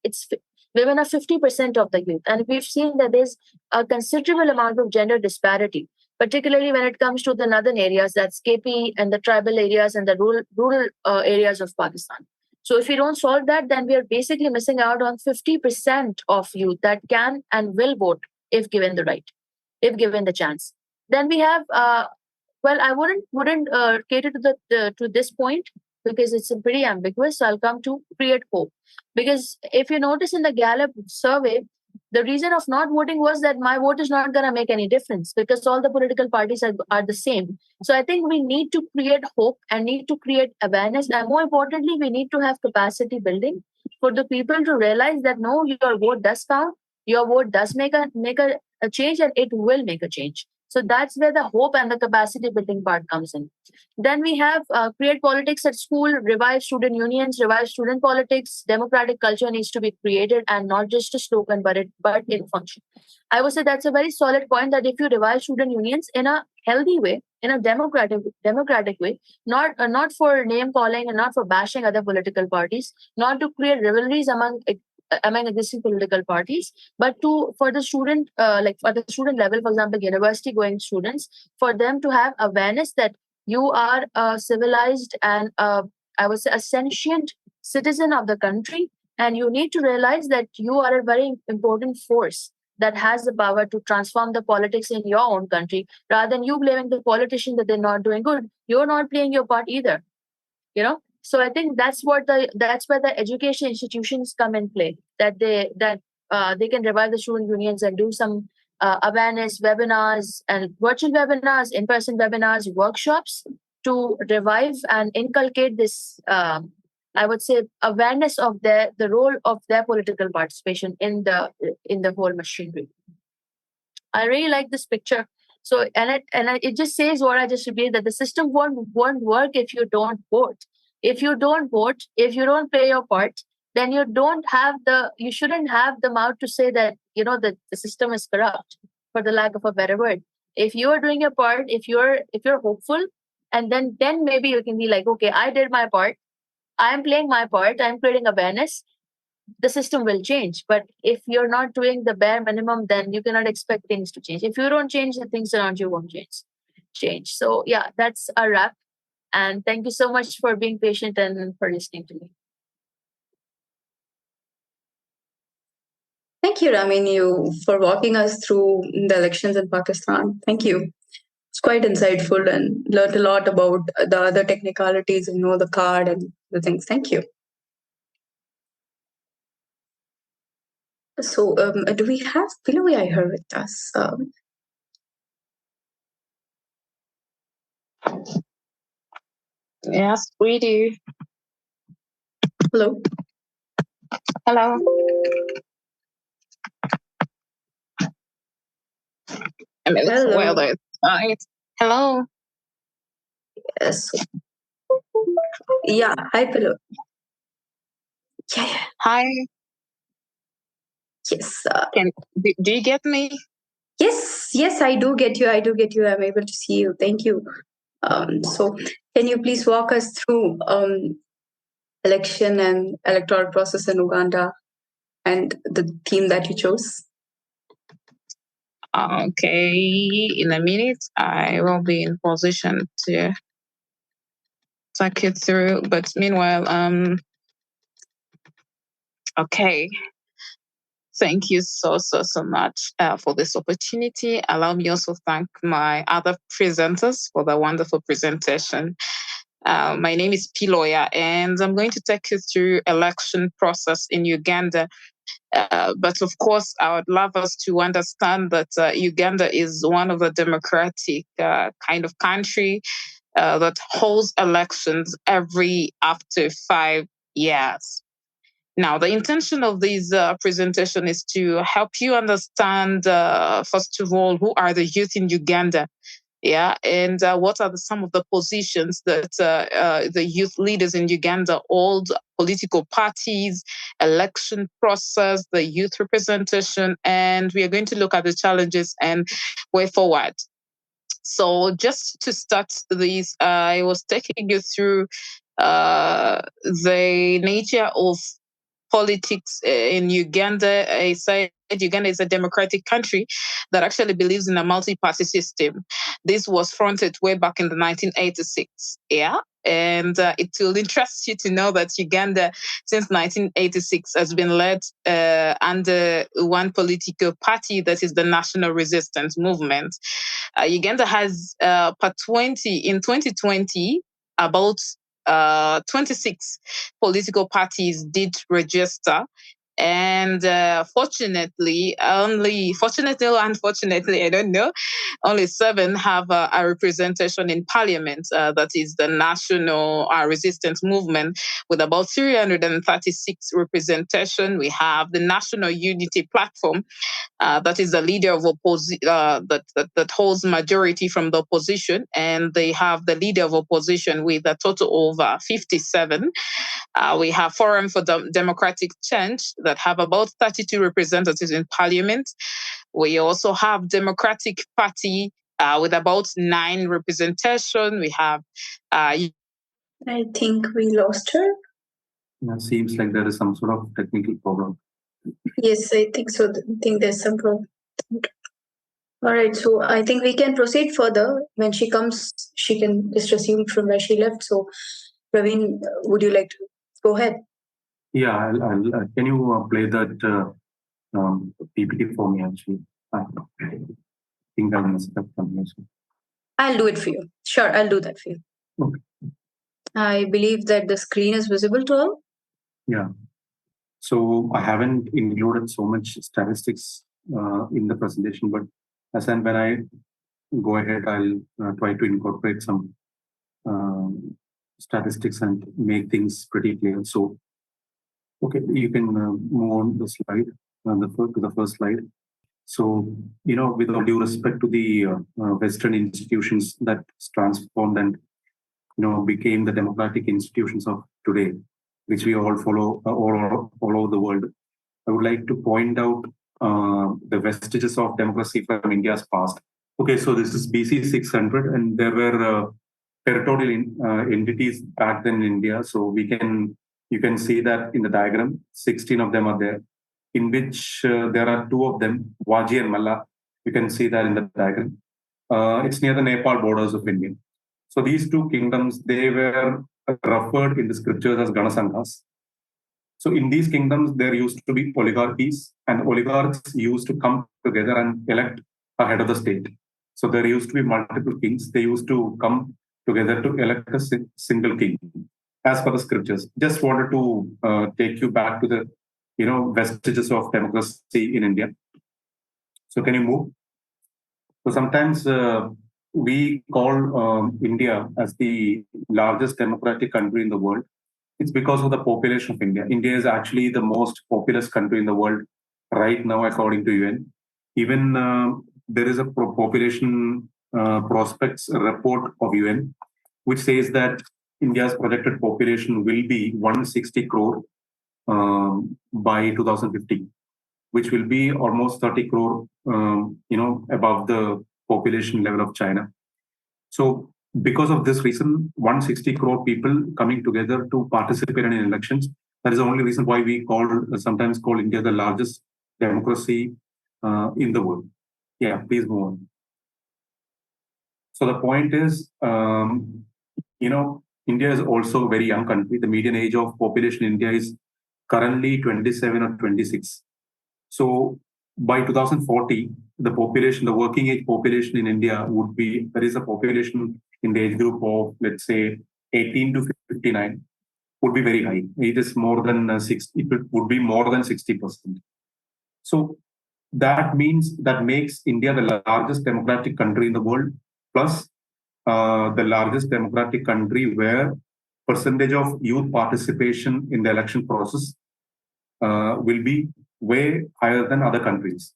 women are 50% of the youth, and we've seen that there's a considerable amount of gender disparity, particularly when it comes to the northern areas, that's KP and the tribal areas and the rural areas of Pakistan. So if we don't solve that, then we are basically missing out on 50% of youth that can and will vote if given the right, if given the chance. Then we have, well, I wouldn't cater to to this point, because it's pretty ambiguous. So I'll come to create hope, because if you notice in the Gallup survey, the reason of not voting was that my vote is not going to make any difference, because all the political parties are the same. So I think we need to create hope and need to create awareness, and more importantly, we need to have capacity building for the people to realize that no, your vote does count, your vote does make a change, and it will make a change. So that's where the hope and the capacity building part comes in. Then we have create politics at school, revive student unions, revive student politics. Democratic culture needs to be created, and not just a slogan, but in function. I would say that's a very solid point, that if you revive student unions in a healthy way, in a democratic way, not for name calling and not for bashing other political parties, not to create rivalries among existing political parties, but to for the student, like for the student level, for example, university going students, for them to have awareness that you are a civilized and I would say a sentient citizen of the country, and you need to realize that you are a very important force that has the power to transform the politics in your own country, rather than you blaming the politician that they're not doing good. You're not playing your part either, so I think that's where the education institutions come in play, that they can revive the student unions and do some awareness webinars and virtual webinars, in-person webinars, workshops, to revive and inculcate this, I would say, awareness of the role of their political participation in the whole machinery. I really like this picture. So, it just says what I just repeated, that the system won't work if you don't vote. If you don't vote, if you don't play your part, then you shouldn't have the mouth to say that that the system is corrupt, for the lack of a better word. If you are doing your part, if you're hopeful, and then maybe you can be like, okay, I did my part, I am playing my part, I'm creating awareness, the system will change. But if you're not doing the bare minimum, then you cannot expect things to change. If you don't change, the things around you won't change. So yeah, that's a wrap. And thank you so much for being patient and for listening to me. Thank you, Ramini, for walking us through the elections in Pakistan. Thank you. It's quite insightful and learned a lot about the other technicalities, the card and the things. Thank you. So, do we have Piloy here with us? Yes, we do. Hello. Hello. I mean, it's Hello. well, it's hello. Yes. Yeah. Hi, Piloy. Yeah. Hi. Yes. Do you get me? Yes, I do get you. I'm able to see you. Thank you. So, can you please walk us through election and electoral process in Uganda and the theme that you chose? Okay, in a minute, I will be in position to talk you through. But meanwhile, okay. Thank you so much for this opportunity. Allow me also to thank my other presenters for the wonderful presentation. My name is Piloya, and I'm going to take you through election process in Uganda But of course, I would love us to understand that Uganda is one of the democratic kind of country that holds elections every after 5 years. Now, the intention of this presentation is to help you understand, first of all, who are the youth in Uganda, and what are some of the positions that the youth leaders in Uganda hold, political parties, election process, the youth representation, and we are going to look at the challenges and way forward. So just to start this, I was taking you through the nature of politics in Uganda. I said Uganda is a democratic country that actually believes in a multi-party system. This was fronted way back in the 1986. And it will interest you to know that Uganda, since 1986, has been led under one political party, that is the National Resistance Movement. Uganda has in 2020, about 26 political parties did register. And fortunately or unfortunately, I don't know, only 7 have a representation in parliament. That is the National Resistance Movement, with about 336 representation. We have the National Unity Platform, that is the leader of that holds majority from the opposition, and they have the leader of opposition with a total of 57. We have Forum for Democratic Change that have about 32 representatives in parliament. We also have Democratic Party with about 9 representation. We have. I think we lost her. It seems like there is some sort of technical problem. Yes, I think so. I think there's some problem. All right, so I think we can proceed further. When she comes, she can just resume from where she left. So, Praveen, would you like to go ahead? Yeah, I'll can you play that PPT for me, actually? I think I messed up something. I'll do it for you. Sure, I'll do that for you. Okay. I believe that the screen is visible to all. Yeah. So I haven't included so much statistics in the presentation, but as and when I go ahead, I'll try to incorporate some statistics and make things pretty clear. So, okay, you can move on the slide, to the first slide. So, with all due respect to the Western institutions that transformed and, became the democratic institutions of today, which we all follow all over the world, I would like to point out the vestiges of democracy from India's past. Okay, so this is BC 600, and there were territorial entities back then in India. So you can see that in the diagram, 16 of them are there, in which there are 2 of them, Waji and Malla. You can see that in the diagram. It's near the Nepal borders of India. So these 2 kingdoms, they were referred in the scriptures as Ganasanghas. So in these kingdoms, there used to be oligarchies, and oligarchs used to come together and elect a head of the state. So there used to be multiple kings. They used to come together to elect a single king, as per the scriptures. Just wanted to take you back to the, vestiges of democracy in India. So can you move? So sometimes we call India as the largest democratic country in the world. It's because of the population of India. India is actually the most populous country in the world right now, according to UN. Even there is a population prospects report of UN, which says that India's projected population will be 160 crore by 2050, which will be almost 30 crore, above the population level of China. So because of this reason, 160 crore people coming together to participate in elections, that is the only reason why we sometimes call India the largest democracy in the world. Yeah, please move on. So the point is, India is also a very young country. The median age of population in India is currently 27 or 26. So by 2040, the working age population in India there is a population in the age group of, let's say, 18 to 59. would be very high. It is more than 60. It would be more than 60%. So that makes India the largest democratic country in the world, plus the largest democratic country where percentage of youth participation in the election process will be way higher than other countries,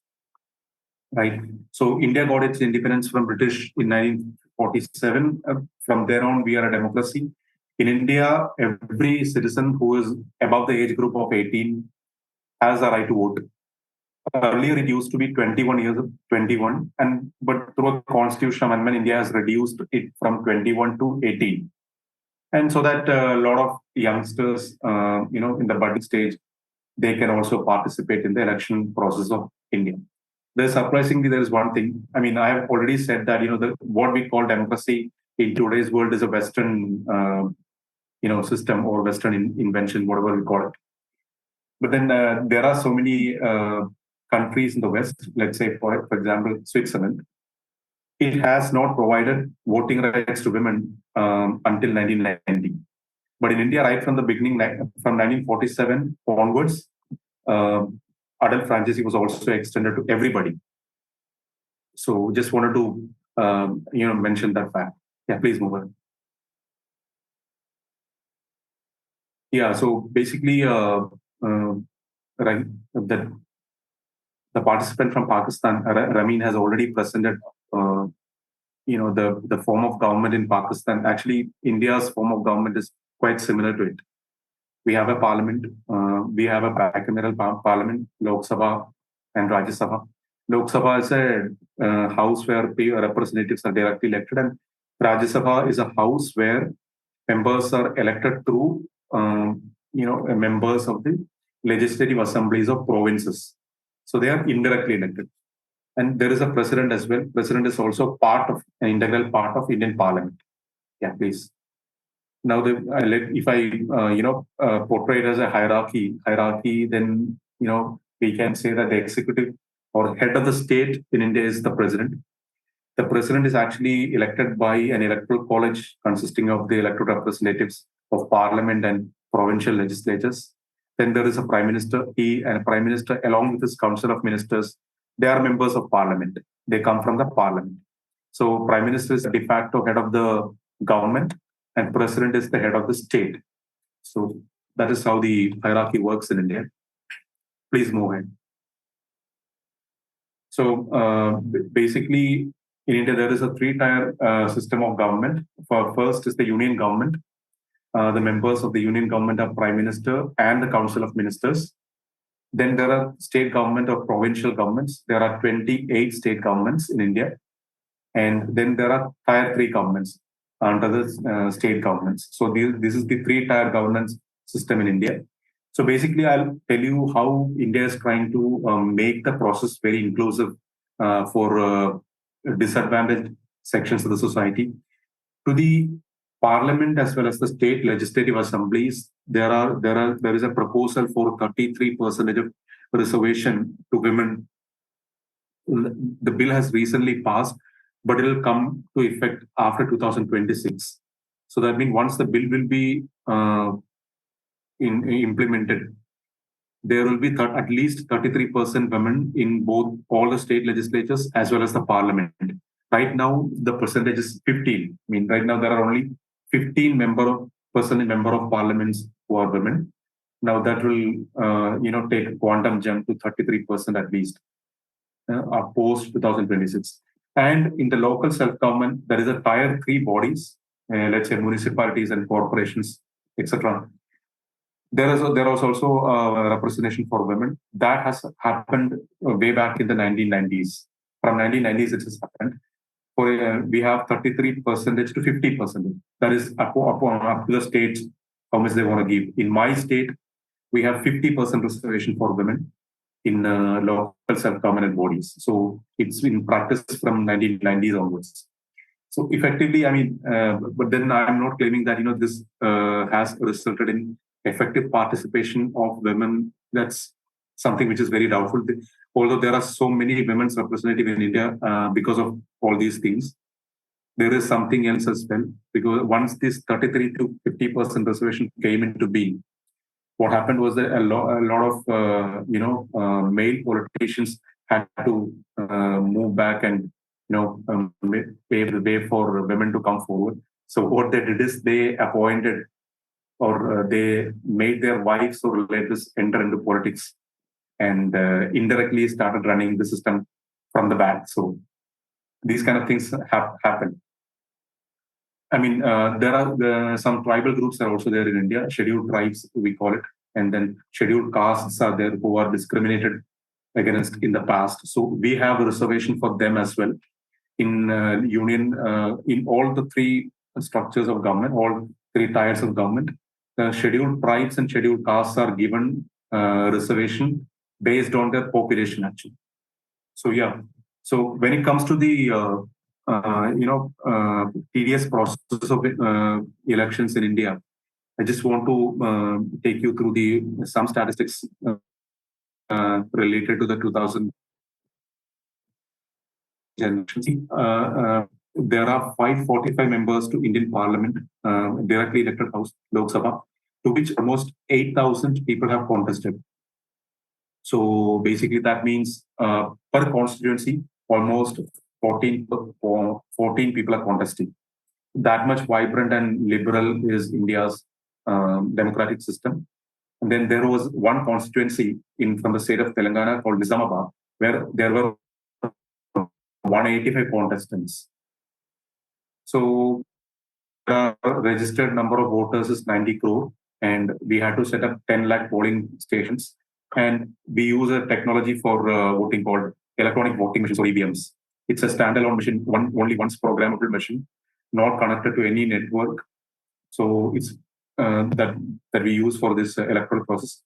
right? So India got its independence from British in 1947. From there on, we are a democracy. In India, every citizen who is above the age group of 18 has a right to vote. Earlier, it used to be 21 years, 21, but through a constitutional amendment, India has reduced it from 21 to 18, and so that a lot of youngsters, in the budding stage, they can also participate in the election process of India. Surprisingly, there is one thing. I mean, I have already said that what we call democracy in today's world is a Western, system or Western invention, whatever we call it. But then there are so many countries in the West. Let's say, for example, Switzerland. It has not provided voting rights to women until 1990. But in India, right from the beginning, from 1947 onwards, adult franchise was also extended to everybody. So just wanted to mention that fact. Yeah, please move on. Yeah, so basically, right, the participant from Pakistan, Ramin, has already presented, the form of government in Pakistan. Actually, India's form of government is quite similar to it. We have a parliament. We have a bicameral parliament, Lok Sabha and Rajya Sabha. Lok Sabha is a house where representatives are directly elected, and Rajya Sabha is a house where members are elected through, members of the legislative assemblies of provinces. So they are indirectly elected. And there is a president as well. President is also an integral part of Indian Parliament. Yeah, please. Now, if I portray it as a hierarchy, then we can say that the executive or head of the state in India is the president. The president is actually elected by an electoral college consisting of the elected representatives of parliament and provincial legislatures. Then there is a prime minister. He and a prime minister, along with his council of ministers, they are members of parliament. They come from the parliament. So prime minister is de facto head of the government, and president is the head of the state. So that is how the hierarchy works in India. Please move ahead. So basically, in India, there is a three-tier system of government. First is the union government. The members of the union government are prime minister and the council of ministers. Then there are state government or provincial governments. There are 28 state governments in India. And then there are tier 3 governments under the state governments. So this is the three-tier governance system in India. So basically, I'll tell you how India is trying to make the process very inclusive for disadvantaged sections of the society. To the parliament as well as the state legislative assemblies, there is a proposal for 33% of reservation to women. The bill has recently passed, but it will come to effect after 2026. So that means once the bill will be implemented, there will be at least 33% women in all the state legislatures as well as the parliament. Right now, the percentage is 15. I mean, right now there are only 15 member of parliaments who are women. Now that will, take a quantum jump to 33% at least post 2026. And in the local self-government, there is a tier 3 bodies, let's say municipalities and corporations, etc. There was also representation for women. That has happened way back in the 1990s. From 1990s, it has happened. We have 33% to 50%. That is up to the states how much they want to give. In my state, we have 50% reservation for women in local self-government bodies. So it's in practice from 1990s onwards. So effectively, I mean, but then I'm not claiming that this has resulted in effective participation of women. That's something which is very doubtful. Although there are so many women's representatives in India because of all these things. there is something else as well, because once this 33 to 50% reservation came into being, what happened was that a lot of male politicians had to move back and pave the way for women to come forward. So what they did is they appointed, or they made their wives or relatives enter into politics, and indirectly started running the system from the back. So these kind of things happen. I mean, there are some tribal groups are also there in India, scheduled tribes, we call it. And then scheduled castes are there who are discriminated against in the past. So we have a reservation for them as well. In union, in all the three structures of government, all three tiers of government, the scheduled tribes and scheduled castes are given reservation based on their population actually. So yeah, so when it comes to the tedious process of elections in India, I just want to take you through some statistics related to the 2000 generation. There are 545 members to Indian Parliament, directly elected House, Lok Sabha, to which almost 8,000 people have contested. So basically, that means per constituency, almost 14 people are contesting. That much vibrant and liberal is India's democratic system. And then there was one constituency from the state of Telangana called Nizamabad, where there were 185 contestants. So the registered number of voters is 90 crore, and we had to set up 10 lakh polling stations. And we use a technology for voting called electronic voting machines, or EVMs. It's a standalone machine, only once programmable machine, not connected to any network. So it's that we use for this electoral process.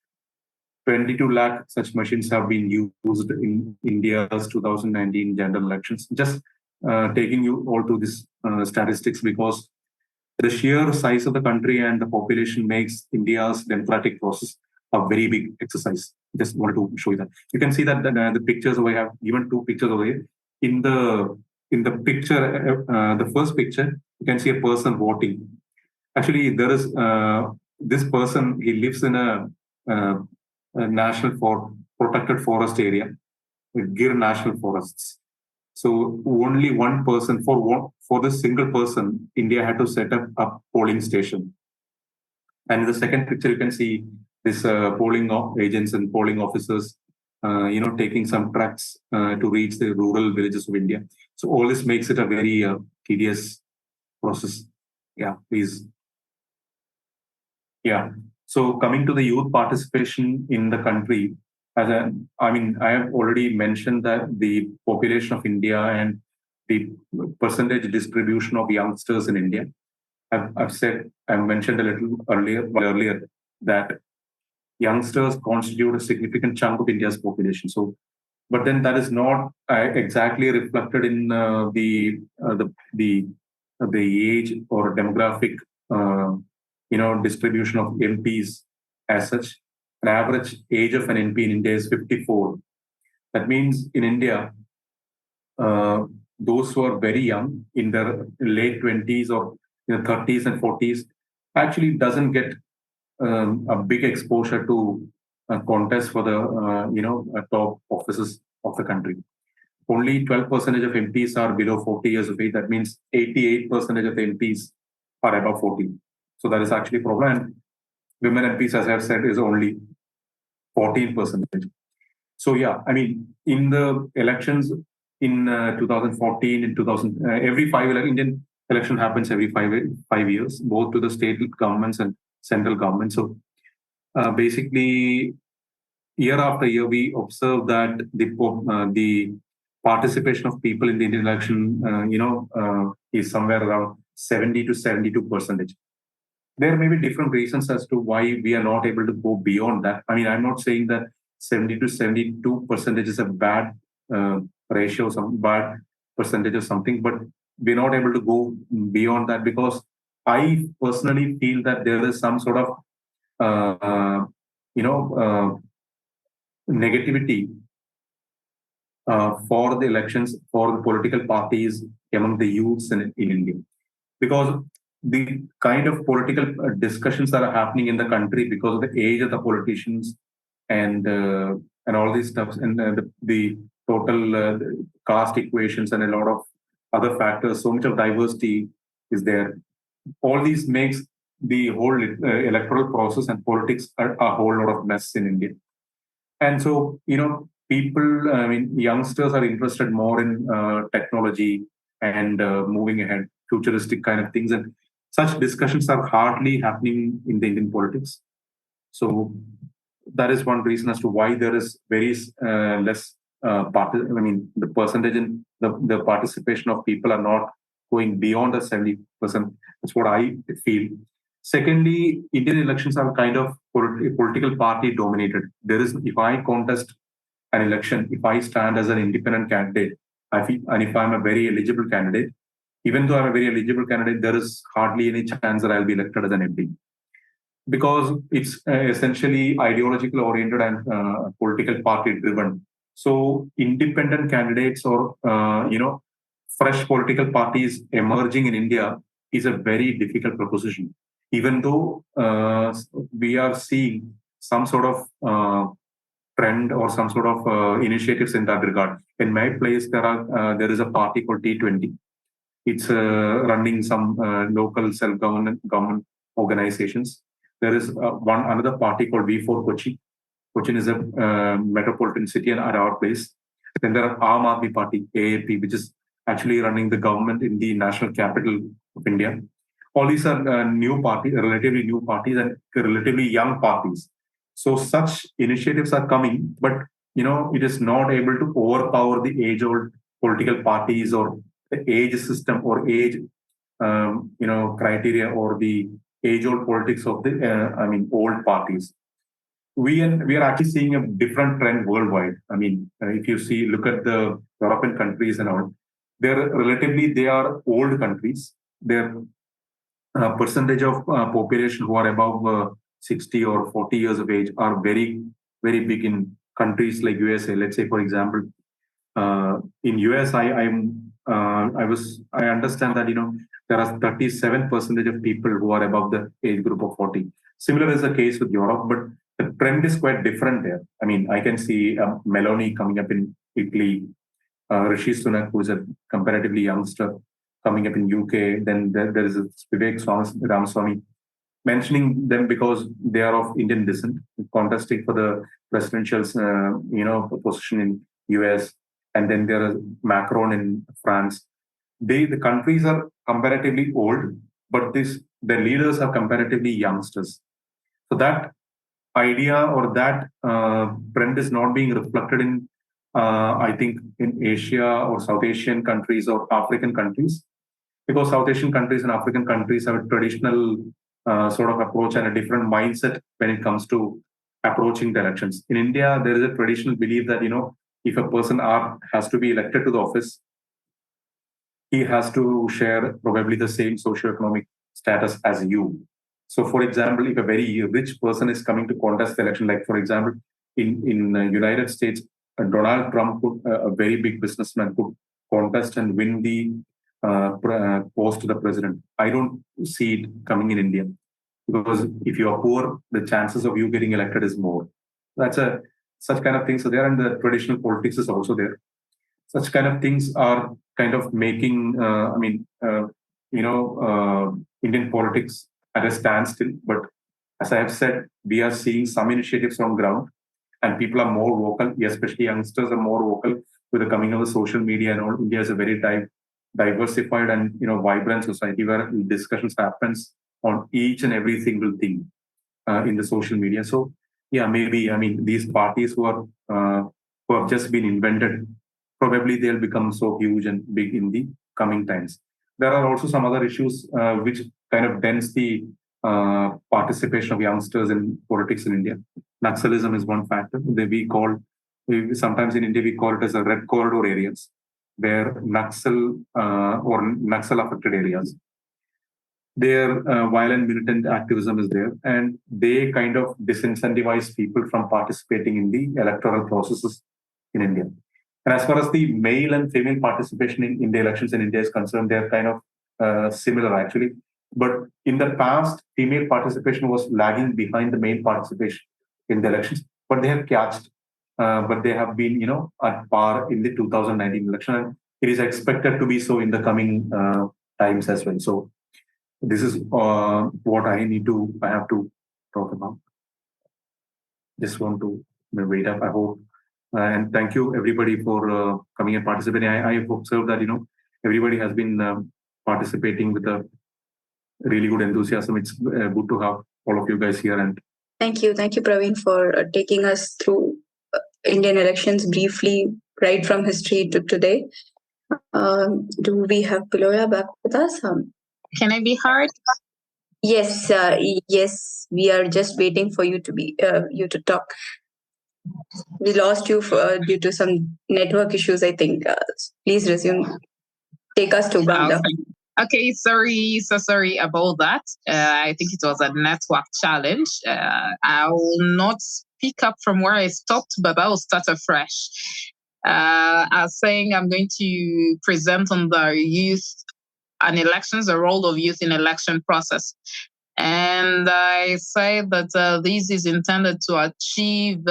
22 lakh such machines have been used in India's 2019 general elections. Just taking you all to this statistics, because the sheer size of the country and the population makes India's democratic process a very big exercise. Just wanted to show you that. You can see that the pictures over here, I have given two pictures over here. In the picture, the first picture, you can see a person voting. Actually, there is this person. He lives in a national protected forest area, Gir National Forests. So only one person, for this single person, India had to set up a polling station. And in the second picture, you can see this polling agents and polling officers, taking some tracks to reach the rural villages of India. So all this makes it a very tedious process. Yeah, please. Yeah. So coming to the youth participation in the country, I have already mentioned that the population of India and the percentage distribution of youngsters in India. I've mentioned a little earlier that youngsters constitute a significant chunk of India's population. So, but then that is not exactly reflected in the age or demographic distribution of MPs as such. An average age of an MP in India is 54. That means in India, those who are very young, in their late 20s or 30s and 40s, actually doesn't get a big exposure to contest for the top offices of the country. Only 12% of MPs are below 40 years of age. That means 88% of the MPs are above 40. So that is actually a problem. And women MPs, as I've said, is only 14%. So yeah, I mean, in the elections in 2014, in 2000, every Indian election happens every 5 years, both to the state governments and central government. So basically, year after year, we observe that the participation of people in the Indian election, is somewhere around 70 to 72%. There may be different reasons as to why we are not able to go beyond that. I mean, I'm not saying that 70 to 72% is a bad ratio, some bad percentage of something, but we're not able to go beyond that, because I personally feel that there is some sort of negativity for the elections, for the political parties among the youths in India. Because the kind of political discussions that are happening in the country because of the age of the politicians and all these stuff and the total caste equations and a lot of other factors, so much of diversity is there. All these makes the whole electoral process and politics a whole lot of mess in India. And so, people, I mean, youngsters are interested more in technology and moving ahead, futuristic kind of things. And such discussions are hardly happening in the Indian politics. So that is one reason as to why there is very less I mean, the percentage in the participation of people are not going beyond the 70%. That's what I feel. Secondly, Indian elections are kind of political party dominated. There is, if I contest an election, if I stand as an independent candidate, and if I'm a very eligible candidate, even though I'm a very eligible candidate, there is hardly any chance that I'll be elected as an MP because it's essentially ideological oriented and political party driven. So independent candidates or fresh political parties emerging in India is a very difficult proposition. Even though we are seeing some sort of trend or some sort of initiatives in that regard. In my place, there is a party called T20. It's running some local self-government organizations. There is another party called V4 Kochi. Cochin is a metropolitan city at our place. Then there are Aam Aadmi Party, AAP, which is actually running the government in the national capital of India. All these are new parties, relatively new parties and relatively young parties. So such initiatives are coming, but it is not able to overpower the age-old political parties or the age system or age criteria or the age-old politics of the old parties. We are actually seeing a different trend worldwide. I mean, if you look at the European countries and all, they are old countries. Their percentage of population who are above 60 or 40 years of age are very, very big in countries like USA. Let's say, for example, in US, I understand that there are 37% of people who are above the age group of 40. Similar is the case with Europe, but the trend is quite different there. I mean, I can see Meloni coming up in Italy, Rishi Sunak, who is a comparatively youngster, coming up in UK. Then there is Vivek Ramaswamy, mentioning them because they are of Indian descent, contesting for the presidential, position in US. And then there is Macron in France. The countries are comparatively old, but the leaders are comparatively youngsters. So that idea or that trend is not being reflected in, I think, in Asia or South Asian countries or African countries, because South Asian countries and African countries have a traditional sort of approach and a different mindset when it comes to approaching the elections. In India, there is a traditional belief that if a person has to be elected to the office, he has to share probably the same socioeconomic status as you. So, for example, if a very rich person is coming to contest the election, like for example, in United States, Donald Trump, a very big businessman, could contest and win the post to the president. I don't see it coming in India because if you are poor, the chances of you getting elected is more. That's such kind of things. So there, and the traditional politics is also there. Such kind of things are kind of making, Indian politics at a standstill. But as I have said, we are seeing some initiatives on ground, and people are more vocal. Especially youngsters are more vocal with the coming of the social media and all. India is a very diversified and vibrant society where discussions happens on each and every single thing in the social media. So yeah, maybe these parties who have just been invented, probably they'll become so huge and big in the coming times. There are also some other issues which kind of dents the participation of youngsters in politics in India. Naxalism is one factor. Sometimes in India we call it as a red corridor areas, where Naxal or Naxal affected areas. Their violent militant activism is there, and they kind of disincentivize people from participating in the electoral processes in India. And as far as the male and female participation in the elections in India is concerned, they're kind of similar actually. But in the past, female participation was lagging behind the male participation in the elections. But they have catched, but they have been, at par in the 2019 election. And it is expected to be so in the coming times as well. So this is what I have to talk about. Just want to wait up, I hope. And thank you everybody for coming and participating. I've observed that, everybody has been participating with a really good enthusiasm. It's good to have all of you guys here. And thank you, Praveen, for taking us through Indian elections briefly, right from history to today. Do we have Piloya back with us? Can I be heard? Yes, yes. We are just waiting for you to talk. We lost you due to some network issues, I think. Please resume. Take us to Uganda. Okay, so sorry about that. I think it was a network challenge. I will not pick up from where I stopped, but I will start afresh. I was saying I'm going to present on the youth and elections, the role of youth in election process. And I say that this is intended to achieve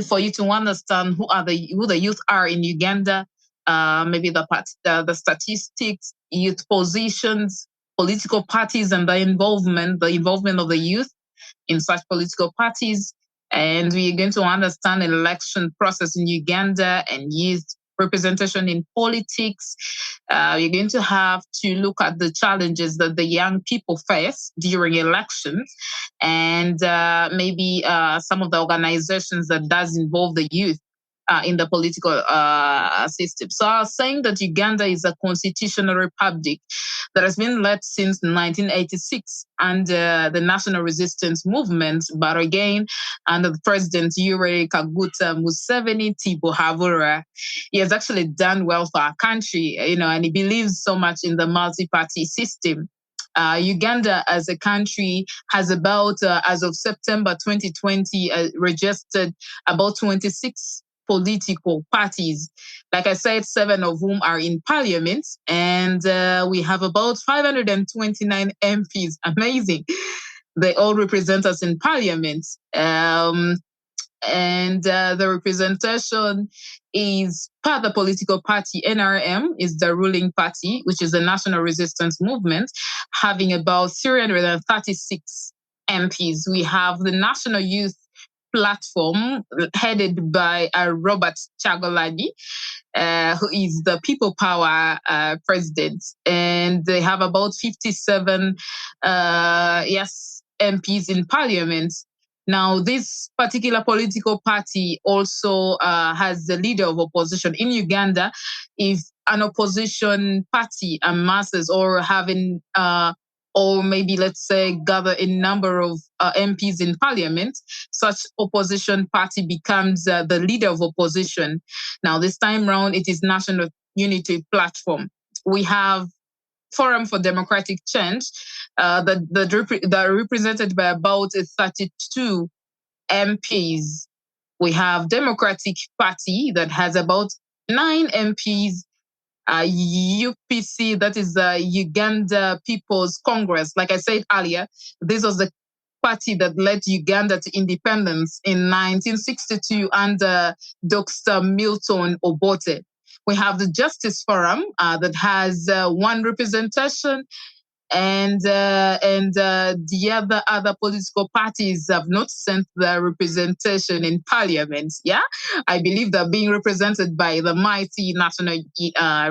for you to understand who the youth are in Uganda, maybe the statistics, youth positions, political parties, and the involvement of the youth in such political parties. And we're going to understand the election process in Uganda and youth representation in politics. We're going to have to look at the challenges that the young people face during elections, and maybe some of the organizations that does involve the youth in the political system. So I was saying that Uganda is a constitutional republic that has been led since 1986 under the national resistance movement, but again under the President Yoweri Kaguta Museveni Tibuhaburwa. He has actually done well for our country, and he believes so much in the multi-party system. Uganda as a country has about, as of September 2020, registered about 26 political parties. Like I said, 7 of whom are in parliament, and we have about 529 MPs. Amazing. They all represent us in parliament. And the representation is per the political party. NRM is the ruling party, which is the National Resistance Movement, having about 336 MPs. We have the National Youth Platform headed by Robert Chagalani, who is the People Power president. And they have about 57 MPs in parliament. Now, this particular political party also has the leader of opposition. In Uganda, if an opposition party amasses or having, or maybe let's say gather a number of MPs in parliament, such opposition party becomes the leader of opposition. Now, this time round, it is National Unity Platform. We have Forum for Democratic Change that are represented by about 32 MPs. We have Democratic Party that has about 9 MPs. UPC, that is the Uganda People's Congress. Like I said earlier, this was the party that led Uganda to independence in 1962 under Dr. Milton Obote. We have the Justice Forum that has 1 representation, and the other political parties have not sent their representation in parliament. Yeah, I believe they're being represented by the mighty National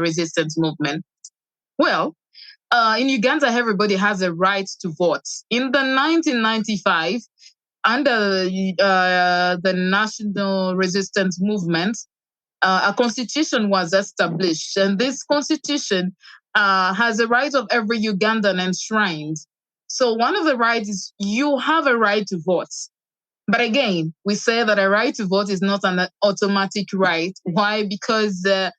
Resistance Movement. Well, in Uganda, everybody has a right to vote. In the 1995, under the National Resistance Movement, a constitution was established, and this constitution has the right of every Ugandan enshrined. So one of the rights is you have a right to vote. But again, we say that a right to vote is not an automatic right. Why? Because the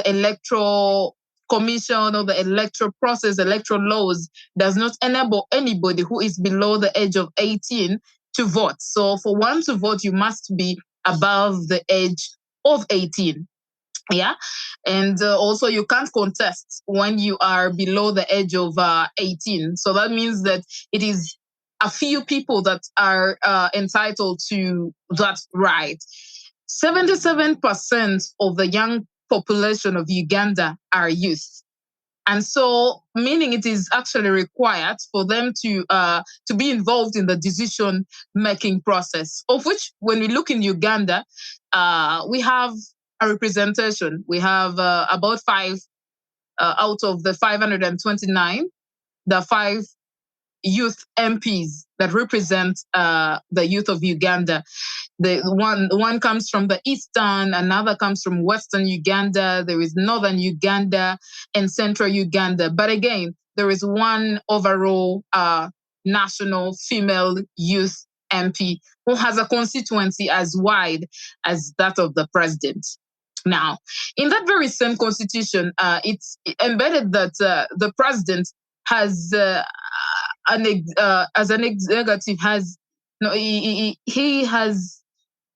electoral commission or the electoral process, electoral laws does not enable anybody who is below the age of 18 to vote. So for one to vote, you must be above the age of 18. Yeah. And also you can't contest when you are below the age of 18. So that means that it is a few people that are entitled to that right. 77% of the young population of Uganda are youth. And so, meaning it is actually required for them to be involved in the decision-making process, of which, when we look in Uganda, we have a representation. We have about 5 out of the 529, the 5 youth MPs that represent the youth of Uganda. The one comes from the eastern, another comes from western Uganda. There is northern Uganda and central Uganda. But again, there is one overall national female youth MP who has a constituency as wide as that of the president. Now, in that very same constitution, it's embedded that the president has as an executive has no he has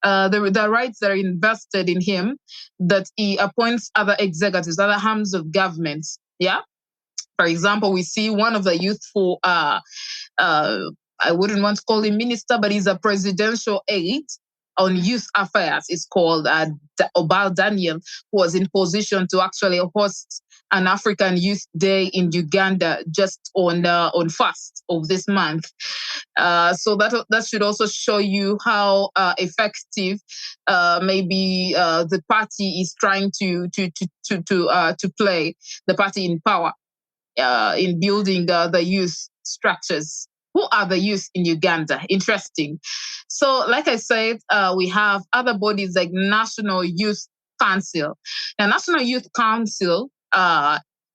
the rights that are invested in him, that he appoints other executives, other arms of government. Yeah. For example, we see one of the youthful I wouldn't want to call him minister, but he's a presidential aide on youth affairs. It's called Obal Daniel, who was in position to actually host an African Youth Day in Uganda just on 1st of this month. So that should also show you how effective maybe the party is trying to play, the party in power in building the youth structures. Who are the youth in Uganda? Interesting. So, like I said, we have other bodies like National Youth Council. Now, National Youth Council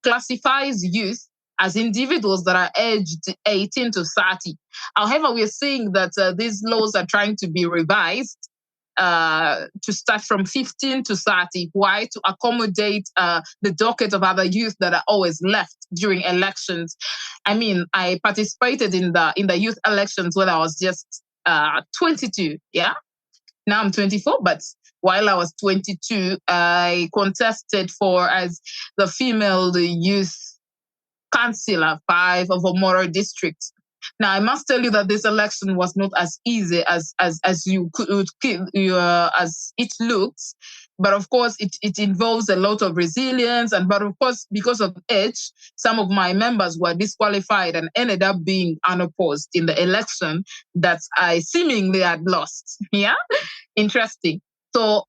classifies youth as individuals that are aged 18 to 30. However, we're seeing that these laws are trying to be revised to start from 15 to 30. Why? To accommodate the docket of other youth that are always left during elections. I mean, I participated in the youth elections when I was just 22. Yeah, now I'm 24, but while I was 22, I contested for as the female youth councillor 5 of Omoro district. Now, I must tell you that this election was not as easy as you could as it looks, but of course it involves a lot of resilience, but of course because of age, some of my members were disqualified and ended up being unopposed in the election that I seemingly had lost. Yeah, interesting. So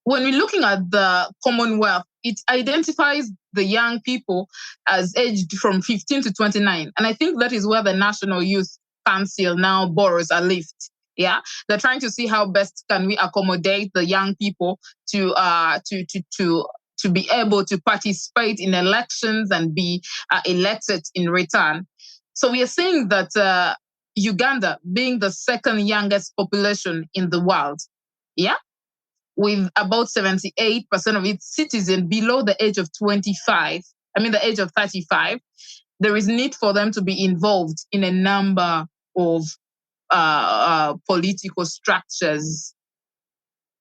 when we're looking at the Commonwealth, it identifies the young people as aged from 15 to 29. And I think that is where the National Youth Council now borrows a lift. Yeah, they're trying to see how best can we accommodate the young people to be able to participate in elections and be elected in return. So we are seeing that Uganda, being the second youngest population in the world, yeah, with about 78% of its citizens below the age of 25, the age of 35, there is need for them to be involved in a number of political structures.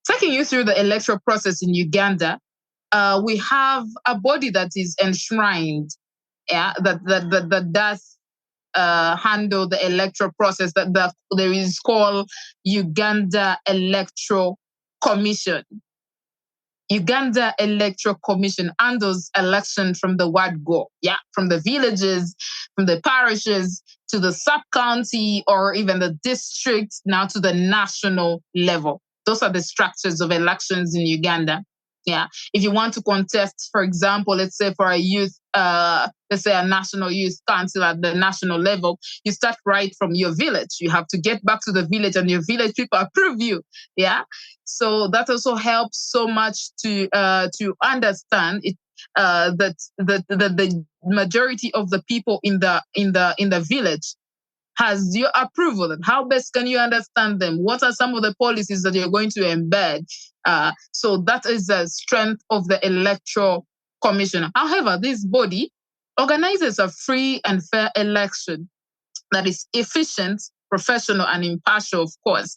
Taking you through the electoral process in Uganda, we have a body that is enshrined, yeah, that does handle the electoral process, that there is called Uganda Electoral Commission. Uganda Electoral Commission handles election from the word go, yeah, from the villages, from the parishes to the sub-county or even the district, now to the national level. Those are the structures of elections in Uganda. Yeah, if you want to contest, for example, let's say for a youth, let's say a national youth council at the national level, you start right from your village. You have to get back to the village and your village people approve you. Yeah. So that also helps so much to understand it, that the majority of the people in the village has your approval. And how best can you understand them? What are some of the policies that you're going to embed? So that is the strength of the Electoral Commission. However, this body organizes a free and fair election that is efficient professional and impartial, of course.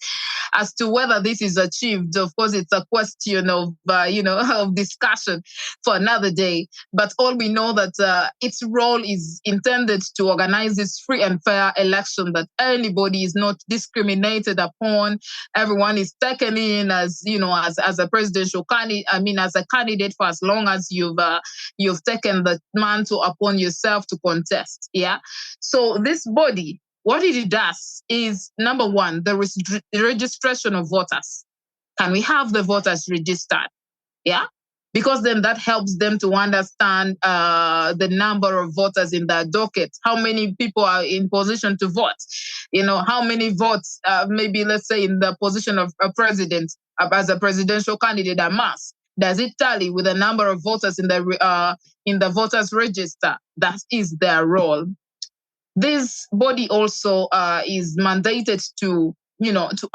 As to whether this is achieved, of course, it's a question of, of discussion for another day. But all we know that its role is intended to organize this free and fair election, that anybody is not discriminated upon. Everyone is taken in as, as a presidential candidate. I mean, as a candidate for as long as you've taken the mantle upon yourself to contest. Yeah. So this body, what it does is, number one, the registration of voters. Can we have the voters registered? Yeah. Because then that helps them to understand the number of voters in their docket, how many people are in position to vote, how many votes, maybe let's say in the position of a president, as a presidential candidate amass. Does it tally with the number of voters in the voters register? That is their role. This body also is mandated to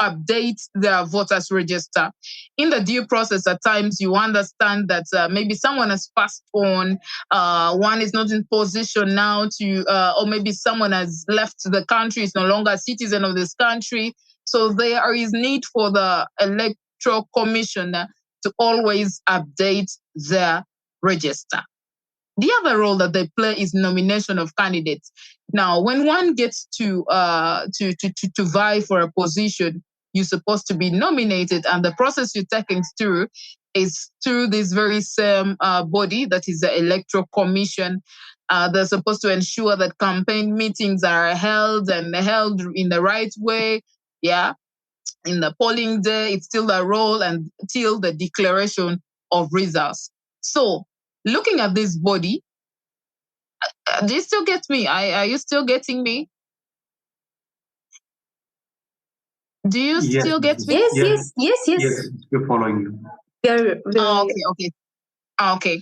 update their voters register. In the due process, at times you understand that maybe someone has passed on, one is not in position now to, or maybe someone has left the country, is no longer a citizen of this country. So there is need for the Electoral Commission to always update their register. The other role that they play is nomination of candidates. Now, when one gets to vie for a position, you're supposed to be nominated, and the process you're taking through is through this very same body, that is the Electoral Commission. They're supposed to ensure that campaign meetings are held in the right way. Yeah, in the polling day, it's still a role until the declaration of results. So, looking at this body, do you still get me? Are you still getting me? Do you still get me? Yes. We're following you. Okay.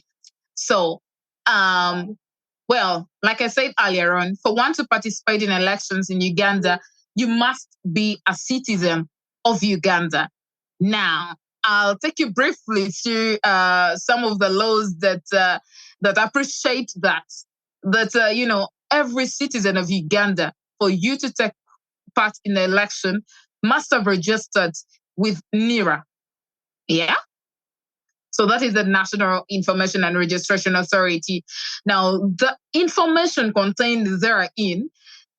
So, well, like I said earlier on, for one to participate in elections in Uganda, you must be a citizen of Uganda. Now, I'll take you briefly through some of the laws that appreciate that every citizen of Uganda, for you to take part in the election, must have registered with NIRA. Yeah. So that is the National Information and Registration Authority. Now, the information contained therein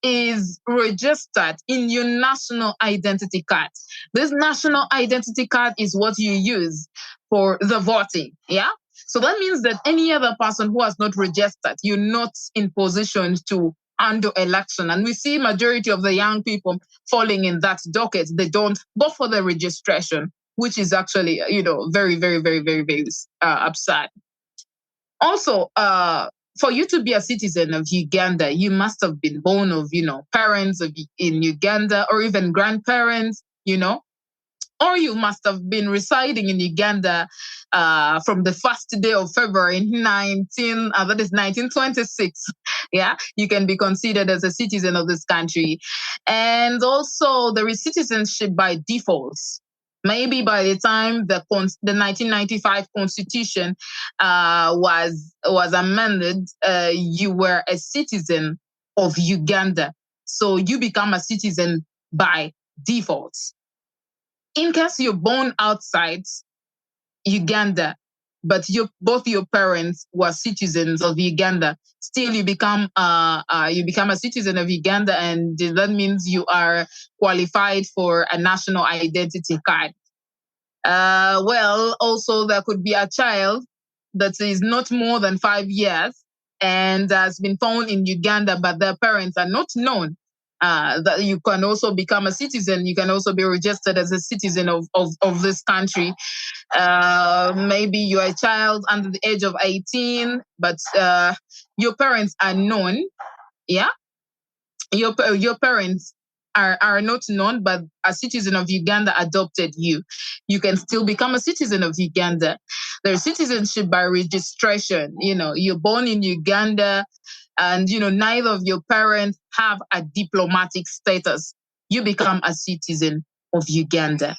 is registered in your national identity card. This national identity card is what you use for the voting. Yeah. So that means that any other person who has not registered, you're not in position to handle election. And we see majority of the young people falling in that docket. They don't go for the registration, which is actually, very, very, very, very, very upset. Also, for you to be a citizen of Uganda, you must have been born of, parents in Uganda, or even grandparents, or you must have been residing in Uganda from the first day of February 1926. Yeah, you can be considered as a citizen of this country. And also, there is citizenship by default. Maybe by the time the 1995 Constitution was amended, you were a citizen of Uganda. So you become a citizen by default. In case you're born outside Uganda, but both your parents were citizens of Uganda, still you become a citizen of Uganda, and that means you are qualified for a national identity card. Well, also there could be a child that is not more than 5 years and has been found in Uganda, but their parents are not known. That you can also become a citizen. You can also be registered as a citizen of this country. Maybe you're a child under the age of 18, but your parents are known. Yeah, your parents are not known, but a citizen of Uganda adopted you. You can still become a citizen of Uganda. There's citizenship by registration. You're born in Uganda, and neither of your parents have a diplomatic status. You become a citizen of Uganda.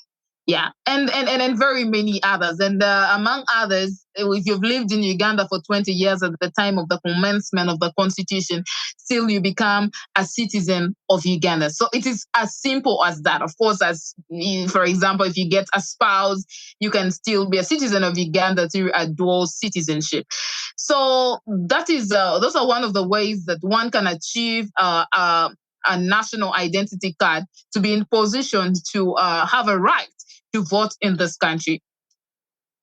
Yeah, and very many others. And among others, if you've lived in Uganda for 20 years at the time of the commencement of the constitution, still you become a citizen of Uganda. So it is as simple as that. Of course, as for example, if you get a spouse, you can still be a citizen of Uganda through a dual citizenship. So that is those are one of the ways that one can achieve a national identity card, to be in position to have a right to vote in this country.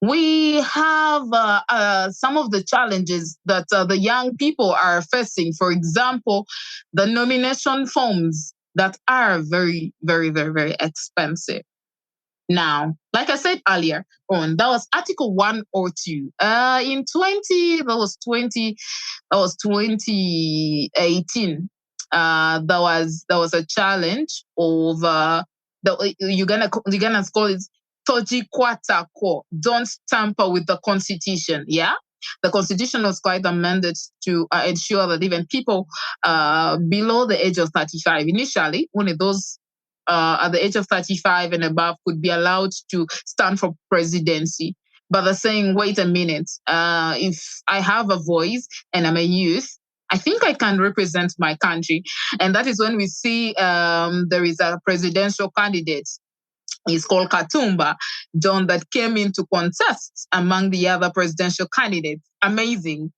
We have some of the challenges that the young people are facing. For example, the nomination forms that are very, very, very, very expensive. Now, like I said earlier on, that was Article 102. In 2018. There was a challenge of the Ugandans call it Toji Kwata Ko. Don't tamper with the constitution. Yeah. The constitution was quite amended to ensure that even people below the age of 35, initially, only those at the age of 35 and above could be allowed to stand for presidency. But they're saying, wait a minute, if I have a voice and I'm a youth, I think I can represent my country. And that is when we see there is a presidential candidate. He's called Katumba John, that came in to contest among the other presidential candidates. Amazing.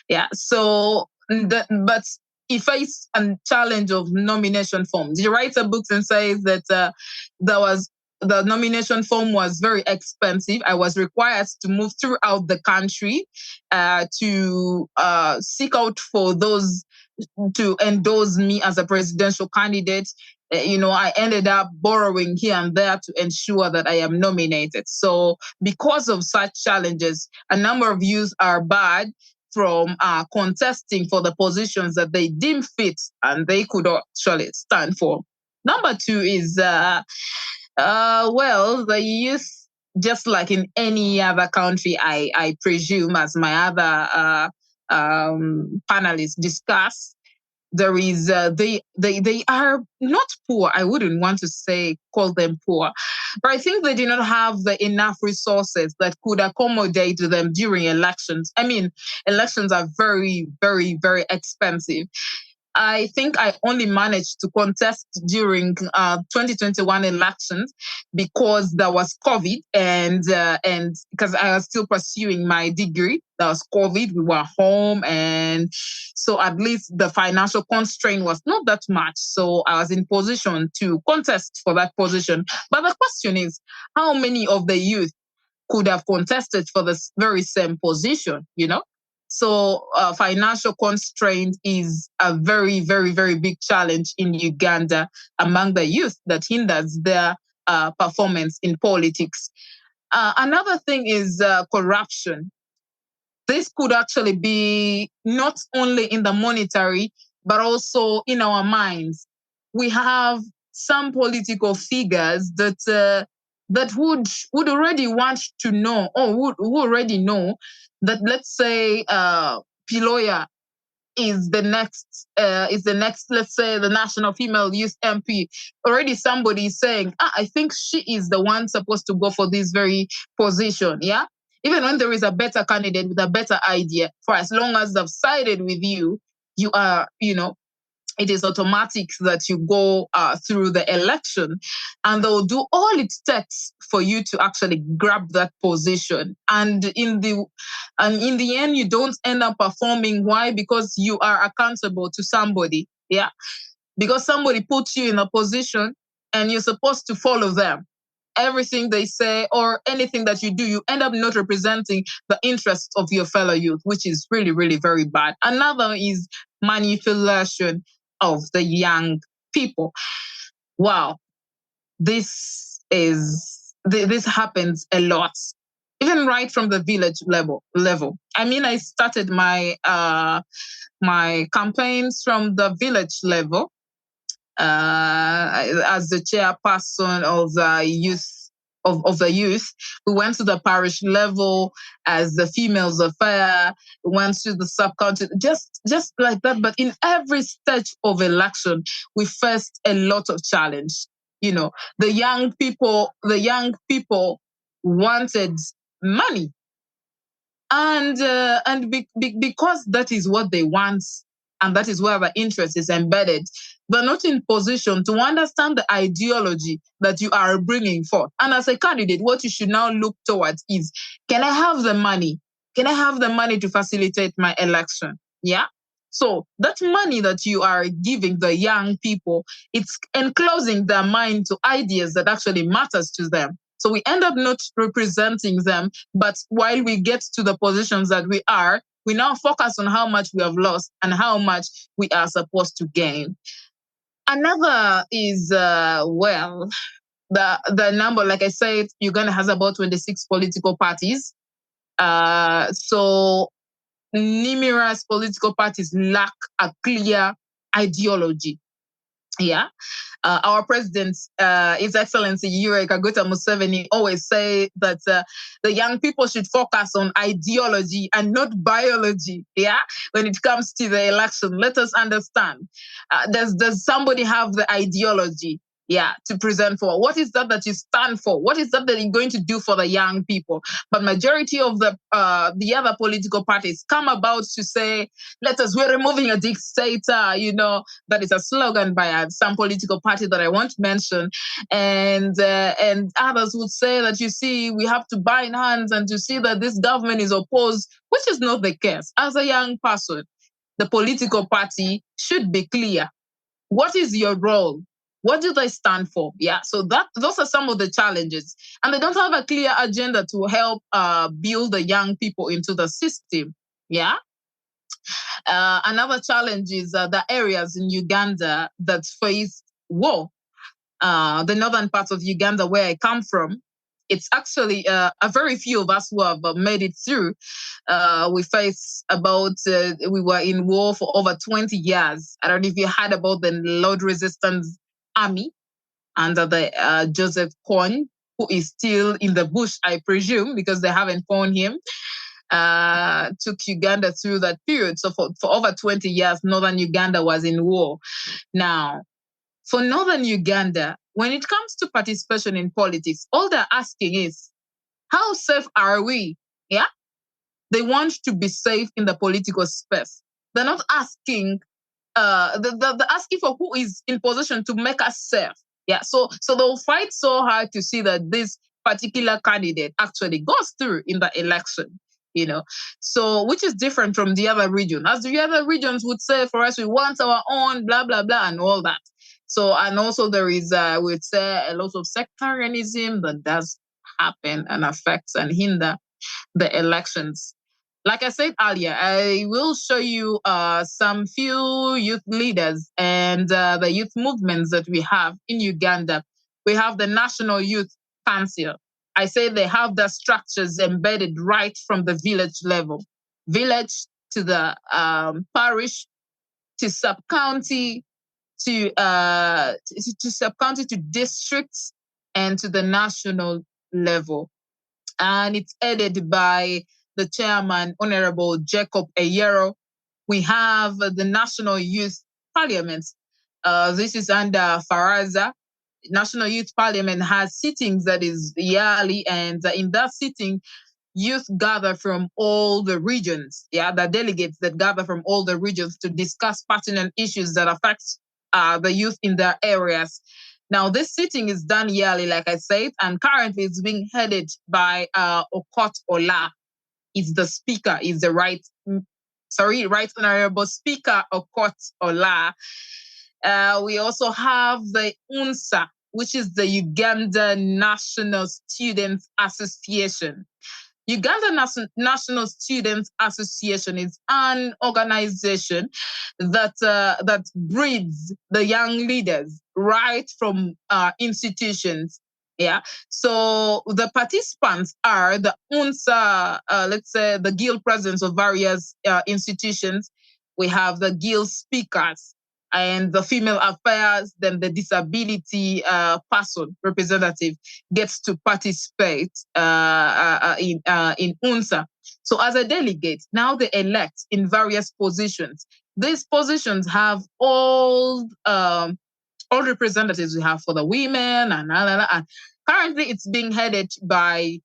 Yeah. So, but he faced a challenge of nomination forms. He writes a book and says that the nomination form was very expensive. I was required to move throughout the country to seek out for those to endorse me as a presidential candidate. I ended up borrowing here and there to ensure that I am nominated. So because of such challenges, a number of youth are barred from contesting for the positions that they deem fit and they could actually stand for. Number two is, the youth, just like in any other country, I presume, as my other panelists discuss, there is they are not poor. I wouldn't want to call them poor, but I think they do not have the enough resources that could accommodate them during elections. I mean, elections are very, very, very expensive. I think I only managed to contest during 2021 elections because there was COVID and because I was still pursuing my degree. There was COVID, we were home, and so at least the financial constraint was not that much. So I was in position to contest for that position. But the question is, how many of the youth could have contested for this very same position, So financial constraint is a very, very, very big challenge in Uganda among the youth that hinders their performance in politics. Another thing is corruption. This could actually be not only in the monetary, but also in our minds. We have some political figures that would already want to know, or who already know that, let's say, Piloya is the next, let's say, the National Female Youth MP. Already somebody is saying, I think she is the one supposed to go for this very position. Yeah. Even when there is a better candidate with a better idea, for as long as they've sided with you, you are, it is automatic that you go through the election, and they'll do all it takes for you to actually grab that position. And in the end, you don't end up performing. Why? Because you are accountable to somebody. Yeah, because somebody puts you in a position, and you're supposed to follow them. Everything they say or anything that you do, you end up not representing the interests of your fellow youth, which is really, really very bad. Another is manipulation of the young people. Wow, this happens a lot, even right from the village level. I mean, I started my my campaigns from the village level as the chairperson of the youth. We went to the parish level as the females affair. We went to the sub-county, just like that. But in every stage of election, we faced a lot of challenge. The young people wanted money, and because that is what they want, and that is where the interest is embedded, they're not in position to understand the ideology that you are bringing forth. And as a candidate, what you should now look towards is, can I have the money? Can I have the money to facilitate my election? Yeah. So that money that you are giving the young people, it's enclosing their mind to ideas that actually matters to them. So we end up not representing them, but while we get to the positions that we are, we now focus on how much we have lost and how much we are supposed to gain. Another is, the number, like I said, Uganda has about 26 political parties. So numerous political parties lack a clear ideology. Yeah. Our president, His Excellency Yoweri Kaguta Museveni, always say that the young people should focus on ideology and not biology. Yeah, when it comes to the election, let us understand. Does somebody have the ideology? Yeah, to present for? What is that you stand for? What is that you're going to do for the young people? But majority of the other political parties come about to say, we're removing a dictator. That is a slogan by some political party that I won't mention, and others would say that, you see, we have to bind hands and to see that this government is opposed, which is not the case. As a young person, the political party should be clear. What is your role? What do they stand for? Yeah, so those are some of the challenges, and they don't have a clear agenda to help build the young people into the system. Yeah. Another challenge is the areas in Uganda that face war. The northern part of Uganda, where I come from, it's actually a very few of us who have made it through. We face we were in war for over 20 years. I don't know if you heard about the Lord Resistance Army under the Joseph Kony, who is still in the bush, I presume, because they haven't found him. Took Uganda through that period. So for over 20 years, northern Uganda was in war. Now, for northern Uganda, when it comes to participation in politics, all they're asking is, how safe are we? Yeah? They want to be safe in the political space. They're not asking, they're asking for who is in position to make us safe. Yeah, so they'll fight so hard to see that this particular candidate actually goes through in the election. So which is different from the other region. As the other regions would say, for us, we want our own, blah, blah, blah, and all that. So, and also there is, I would say, a lot of sectarianism that does happen and affects and hinder the elections. Like I said earlier, I will show you some few youth leaders and the youth movements that we have in Uganda. We have the National Youth Council. I say they have the structures embedded right from the village level, village to the parish, to sub-county, to sub-county, to districts, and to the national level. And it's headed by the chairman, Honorable Jacob Eyero. We have the National Youth Parliament. This is under Faraza. National Youth Parliament has sittings that is yearly, and in that sitting, youth gather from all the regions. Yeah, the delegates that gather from all the regions to discuss pertinent issues that affect the youth in their areas. Now, this sitting is done yearly, like I said, and currently it's being headed by Okot Ola. Is the speaker, is the right honorable speaker, Okot Ola. We also have the UNSA, which is the Uganda National Students Association. Uganda National Students Association is an organization that breeds the young leaders right from institutions. Yeah. So the participants are the UNSA, let's say the guild presidents of various institutions. We have the guild speakers and the female affairs, then the disability person representative gets to participate in UNSA. So as a delegate, now they elect in various positions. These positions have all all representatives we have for the women and currently it's being headed by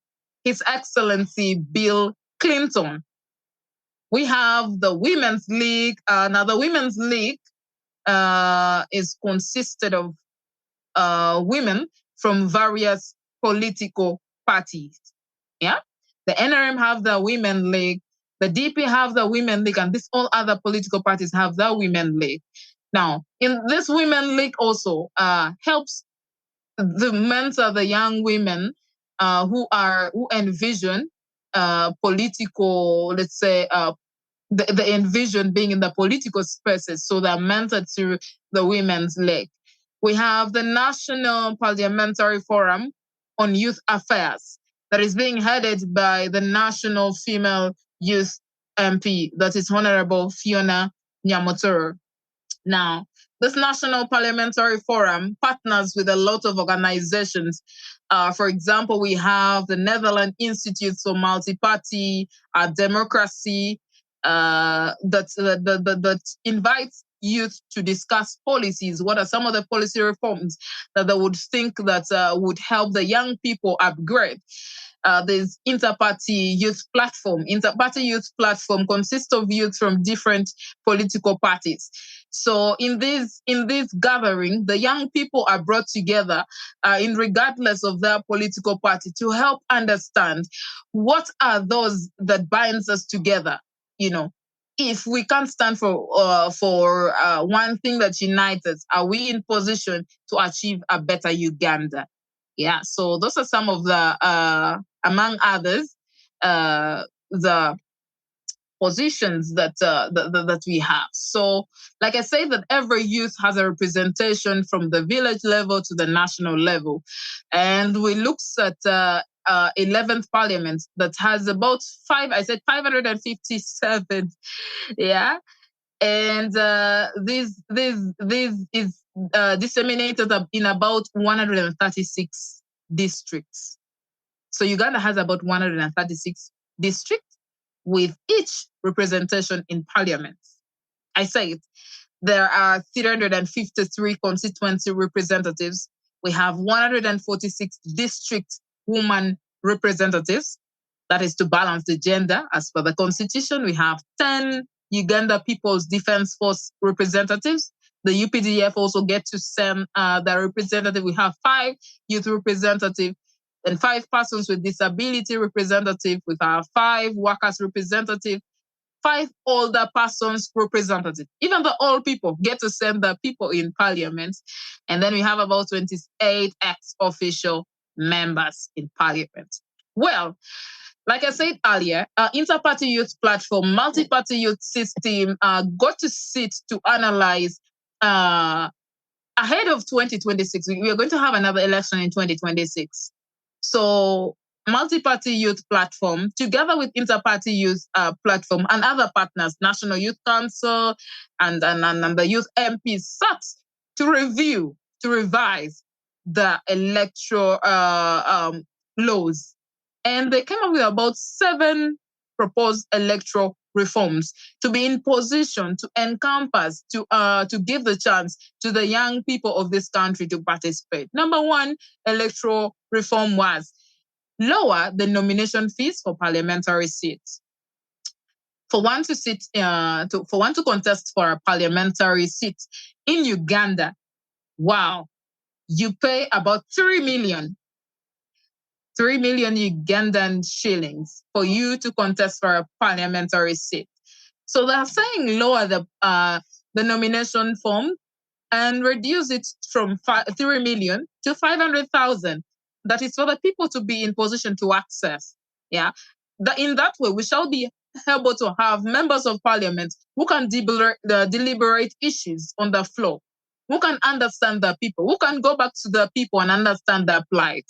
His Excellency Bill Clinton. We have the Women's League. Now the Women's League is consisted of women from various political parties. Yeah, the NRM have the Women League, the DP have the Women League, and these all other political parties have the Women League. Now, in this Women League also helps the mentor the young women who envision political, let's say, the envision being in the political spaces, so they're mentored through the Women's League. We have the National Parliamentary Forum on Youth Affairs that is being headed by the National Female Youth MP, that is Honorable Fiona Nyamotoro. Now, this National Parliamentary Forum partners with a lot of organizations. For example, we have the Netherlands Institute for Multi-Party Democracy that invites youth to discuss policies. What are some of the policy reforms that they would think that would help the young people upgrade? There's Interparty Youth Platform. Interparty Youth Platform consists of youth from different political parties. So in this gathering, the young people are brought together in regardless of their political party to help understand what are those that binds us together. You know, if we can't stand for one thing that unites us, are we in position to achieve a better Uganda? Yeah, so those are some of the, among others, the positions that we have. So, like I say, that every youth has a representation from the village level to the national level, and we look at 11th Parliament that has about 557, yeah, and this is disseminated in about 136 districts. So Uganda has about 136 districts with each representation in parliament. I say it, there are 353 constituency representatives. We have 146 district woman representatives. That is to balance the gender. As per the constitution, we have 10 Uganda People's Defense Force representatives. The UPDF also get to send their representative. We have 5 youth representatives and 5 persons with disability representative. We have 5 workers representative, 5 older persons representative. Even the old people get to send their people in parliament. And then we have about 28 ex-official members in parliament. Well, like I said earlier, Interparty Youth Platform, multi-party youth system got to sit to analyze ahead of 2026. We are going to have another election in 2026. So multi-party youth platform, together with Interparty Youth Platform and other partners, National Youth Council and the youth MPs, sat to review, to revise the electoral laws. And they came up with about 7 proposed electoral reforms to be in position to encompass, to give the chance to the young people of this country to participate. Number 1 electoral reform was lower the nomination fees for parliamentary seats. For one to contest for a parliamentary seat in Uganda, wow, you pay about 3 million Ugandan shillings for you to contest for a parliamentary seat. So they're saying lower the nomination form and reduce it from 3 million to 500,000. That is for the people to be in position to access. Yeah, in that way, we shall be able to have members of parliament who can deliberate issues on the floor, who can understand the people, who can go back to the people and understand their plight.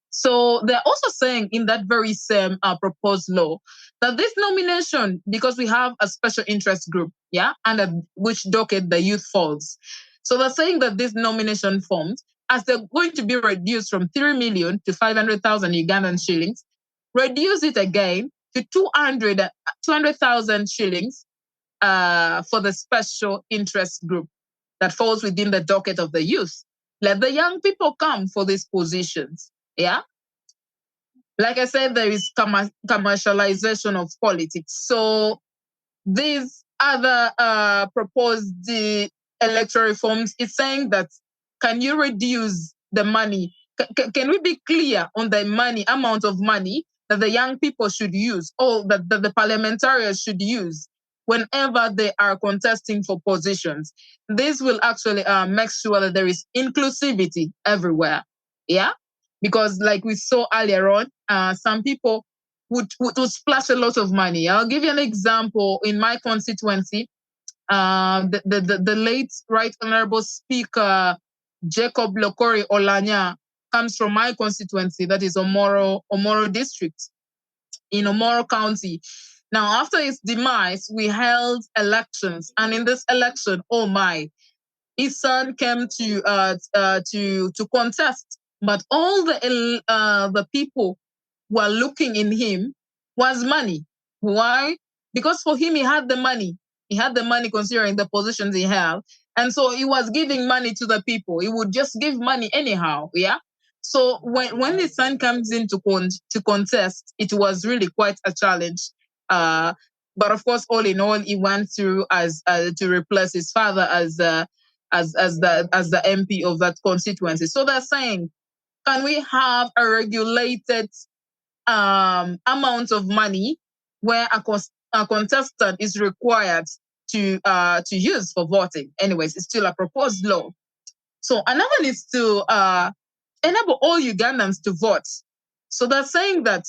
So they're also saying in that very same proposed law that this nomination, because we have a special interest group, yeah, under which docket the youth falls. So they're saying that this nomination forms, as they're going to be reduced from 3 million to 500,000 Ugandan shillings, reduce it again to 200,000 shillings for the special interest group. that falls within the docket of the youth. Let the young people come for these positions. Yeah. Like I said, there is commercialization of politics. So these other proposed electoral reforms is saying that, can you reduce the money? Can we be clear on the amount of money that the young people should use, or that the parliamentarians should use whenever they are contesting for positions? This will actually make sure that there is inclusivity everywhere. Yeah, because like we saw earlier on, some people would splash a lot of money. I'll give you an example. In my constituency, the late Right Honorable Speaker Jacob Lokori Olanya comes from my constituency, that is Omoro District in Omoro County. Now, after his demise, we held elections, and in this election, oh my, his son came to contest, but all the people were looking in him was money. Why? Because for him, he had the money. He had the money considering the positions he held. And so he was giving money to the people. He would just give money anyhow. Yeah. So when his son comes in to contest, it was really quite a challenge. But of course, all in all, he went through as to replace his father as the MP of that constituency. So they're saying, can we have a regulated amount of money where a contestant is required to use for voting? Anyways, it's still a proposed law. So another is to enable all Ugandans to vote. So they're saying that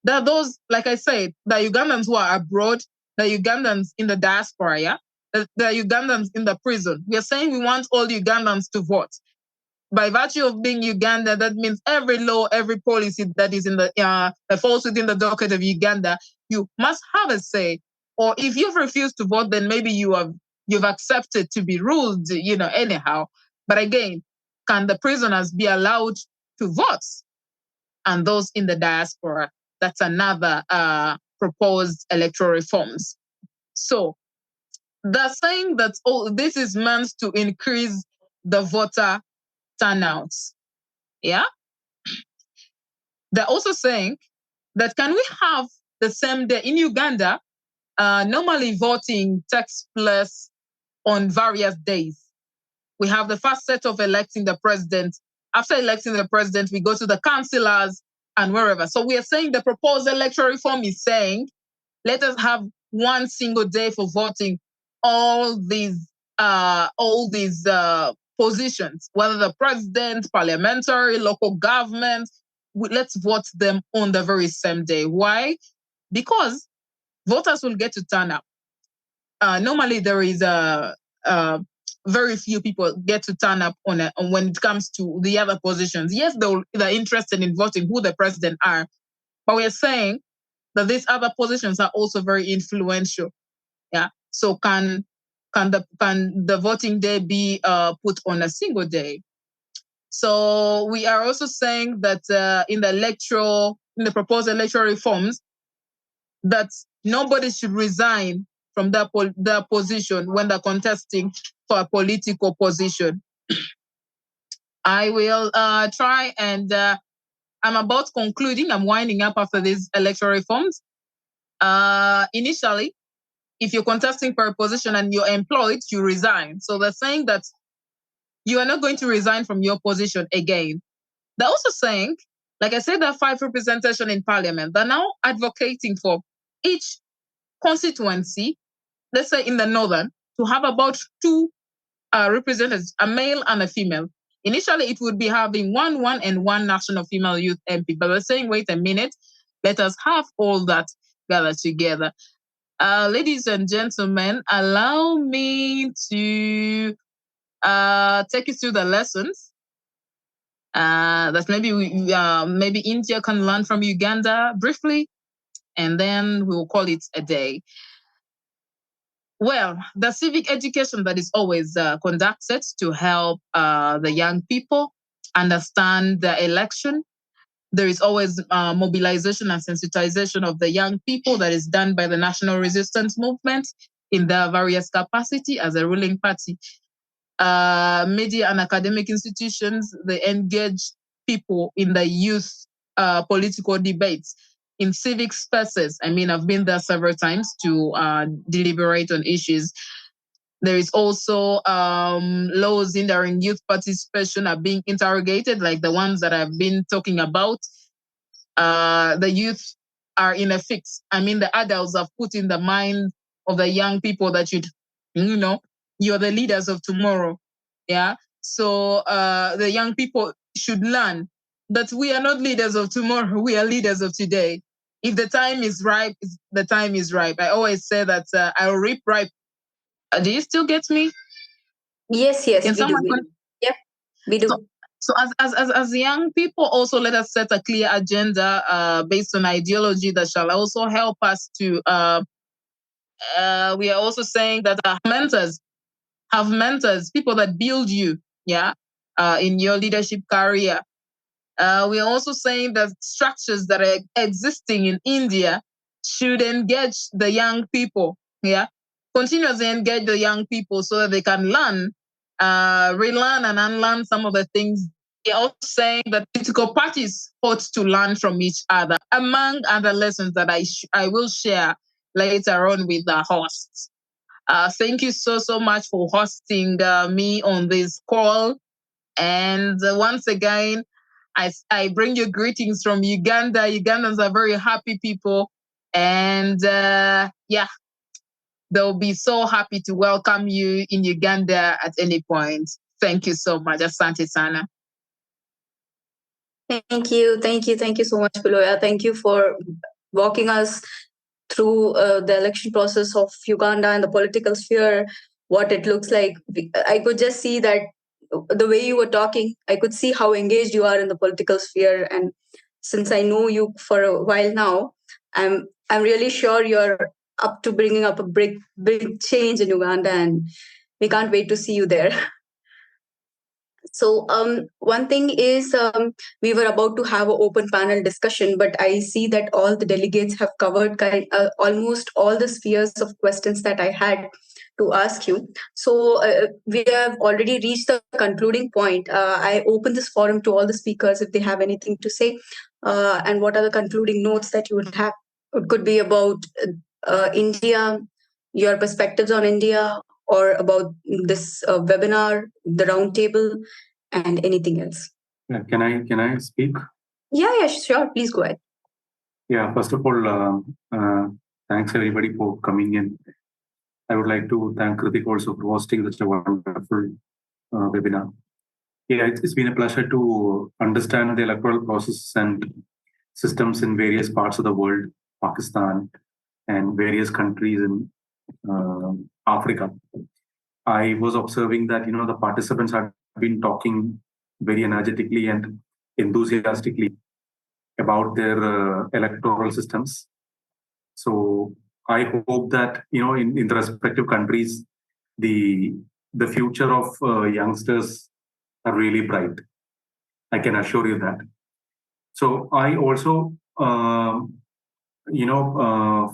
there are those, like I said, the Ugandans who are abroad, the Ugandans in the diaspora, yeah, the Ugandans in the prison. We are saying we want all Ugandans to vote. By virtue of being Uganda, that means every law, every policy that is in the that falls within the docket of Uganda, you must have a say. Or if you've refused to vote, then maybe you've accepted to be ruled, anyhow. But again, can the prisoners be allowed to vote? And those in the diaspora, that's another proposed electoral reforms. So they're saying that this is meant to increase the voter turnouts. Yeah. They're also saying that, can we have the same day in Uganda? Normally voting takes place on various days. We have the first set of electing the president. After electing the president, we go to the councillors and wherever. So we are saying the proposed electoral reform is saying, let us have one single day for voting all these positions, whether the president, parliamentary, local government. Let's vote them on the very same day. Why? Because voters will get to turn up. Normally, there is very few people get to turn up on when it comes to the other positions. Yes, they're interested in voting who the president are, but we're saying that these other positions are also very influential. Yeah. So can the voting day be put on a single day? So we are also saying that in the proposed electoral reforms, that nobody should resign from their position when they're contesting for a political position. I will try, and I'm about concluding. I'm winding up after these electoral reforms. Initially, if you're contesting for a position and you're employed, you resign. So they're saying that you are not going to resign from your position again. They're also saying, like I said, there are 5 representation in parliament. They're now advocating for each constituency, let's say in the northern, to have about 2 representatives, a male and a female. Initially, it would be having one and one national female youth MP. But they're saying, wait a minute, let us have all that gathered together. Ladies and gentlemen, allow me to take you through the lessons that maybe India can learn from Uganda briefly, and then we'll call it a day. Well, the civic education that is always conducted to help the young people understand the election. There is always mobilization and sensitization of the young people that is done by the National Resistance Movement in their various capacity as a ruling party. media and academic institutions, they engage people in the youth political debates in civic spaces. I mean, I've been there several times to deliberate on issues. There is also laws hindering youth participation are being interrogated, like the ones that I've been talking about. The youth are in a fix. I mean, the adults have put in the mind of the young people that you're the leaders of tomorrow. Yeah. So the young people should learn that we are not leaders of tomorrow. We are leaders of today. If the time is ripe, the time is ripe. I always say that I'll reap ripe. Do you still get me? Yes, Can we do. someone We do. Yep, we do. So as young people, also let us set a clear agenda based on ideology that shall also help us to. We are also saying that have mentors, people that build you, in your leadership career. We are also saying that structures that are existing in India should engage the young people, continuously engage the young people so that they can learn, relearn and unlearn some of the things. We are also saying that political parties ought to learn from each other, among other lessons that I will share later on with the hosts. Thank you so much for hosting me on this call. And once again, I bring you greetings from Uganda. Ugandans are very happy people. And they'll be so happy to welcome you in Uganda at any point. Thank you so much. Asante sana. Thank you so much, Piloya. Thank you for walking us through the election process of Uganda and the political sphere, what it looks like. I could just see that the way you were talking, I could see how engaged you are in the political sphere. And since I know you for a while now, I'm really sure you're up to bringing up a big change in Uganda, and we can't wait to see you there. So one thing is we were about to have an open panel discussion, but I see that all the delegates have covered almost all the spheres of questions that I had to ask you. So we have already reached the concluding point. I open this forum to all the speakers if they have anything to say, and what are the concluding notes that you would have. It could be about India, your perspectives on India, or about this webinar, the roundtable, and anything else. Yeah, can I speak? Yeah, sure. Please go ahead. Yeah, first of all, thanks everybody for coming in. I would like to thank Kritik also for hosting such a wonderful webinar. Yeah, it's been a pleasure to understand the electoral process and systems in various parts of the world, Pakistan, and various countries in Africa. I was observing that the participants have been talking very energetically and enthusiastically about their electoral systems. So I hope that in the respective countries, the future of youngsters are really bright. I can assure you that. So I also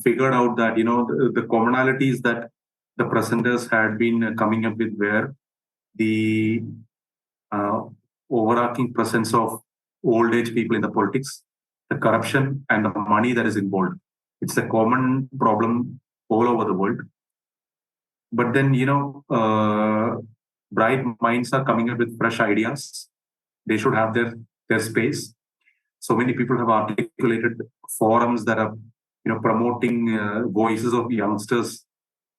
figured out that the commonalities that the presenters had been coming up with were the overarching presence of old age people in the politics, the corruption and the money that is involved. It's a common problem all over the world. But then, bright minds are coming up with fresh ideas. They should have their space. So many people have articulated forums that are, promoting voices of youngsters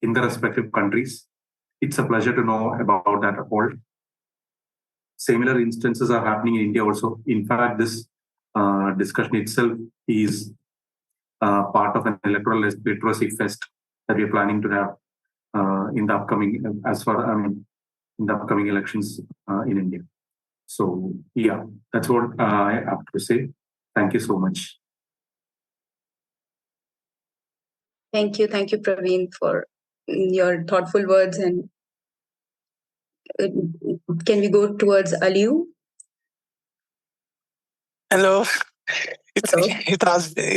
in the respective countries. It's a pleasure to know about that all. Similar instances are happening in India also. In fact, this discussion itself is part of an electoral literacy fest that we're planning to have in the upcoming, in the upcoming elections in India. So yeah, that's what I have to say. Thank you so much. Thank you, Praveen, for your thoughtful words. And can we go towards Aliu? Hello. Hello. It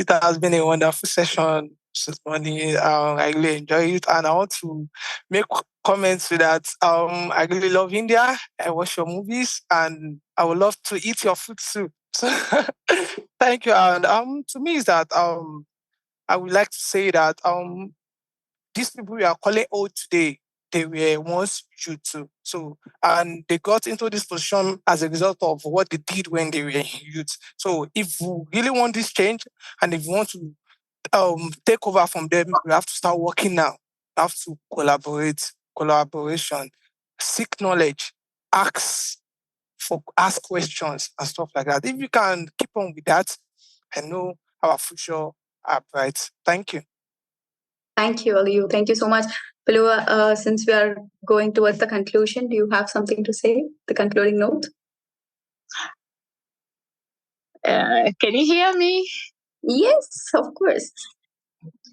has been a wonderful session. It's funny. I really enjoy it, and I want to make comments with that. I really love India. I watch your movies, and I would love to eat your food too. So, thank you. And to me, is that I would like to say that these people we are calling old today, they were once youth too. So, and they got into this position as a result of what they did when they were youth. So, if we really want this change, and if we want to take over from them, we have to start working now. We have to collaboration, seek knowledge, ask questions and stuff like that. If you can keep on with that, I know our future are bright. Thank you. Thank you, Aliyu. Thank you so much. Palua, since we are going towards the conclusion, do you have something to say, the concluding note? Can you hear me? Yes, of course.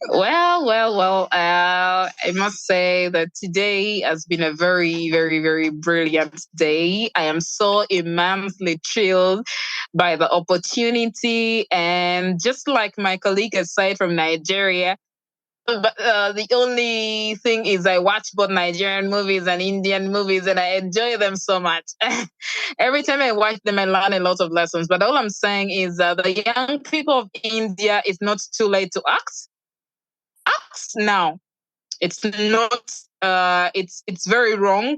Well. I must say that today has been a very, very, very brilliant day. I am so immensely thrilled by the opportunity. And just like my colleague aside from Nigeria, but the only thing is I watch both Nigerian movies and Indian movies, and I enjoy them so much. Every time I watch them, I learn a lot of lessons. But all I'm saying is the young people of India, it's not too late to act. Act now. It's not. It's very wrong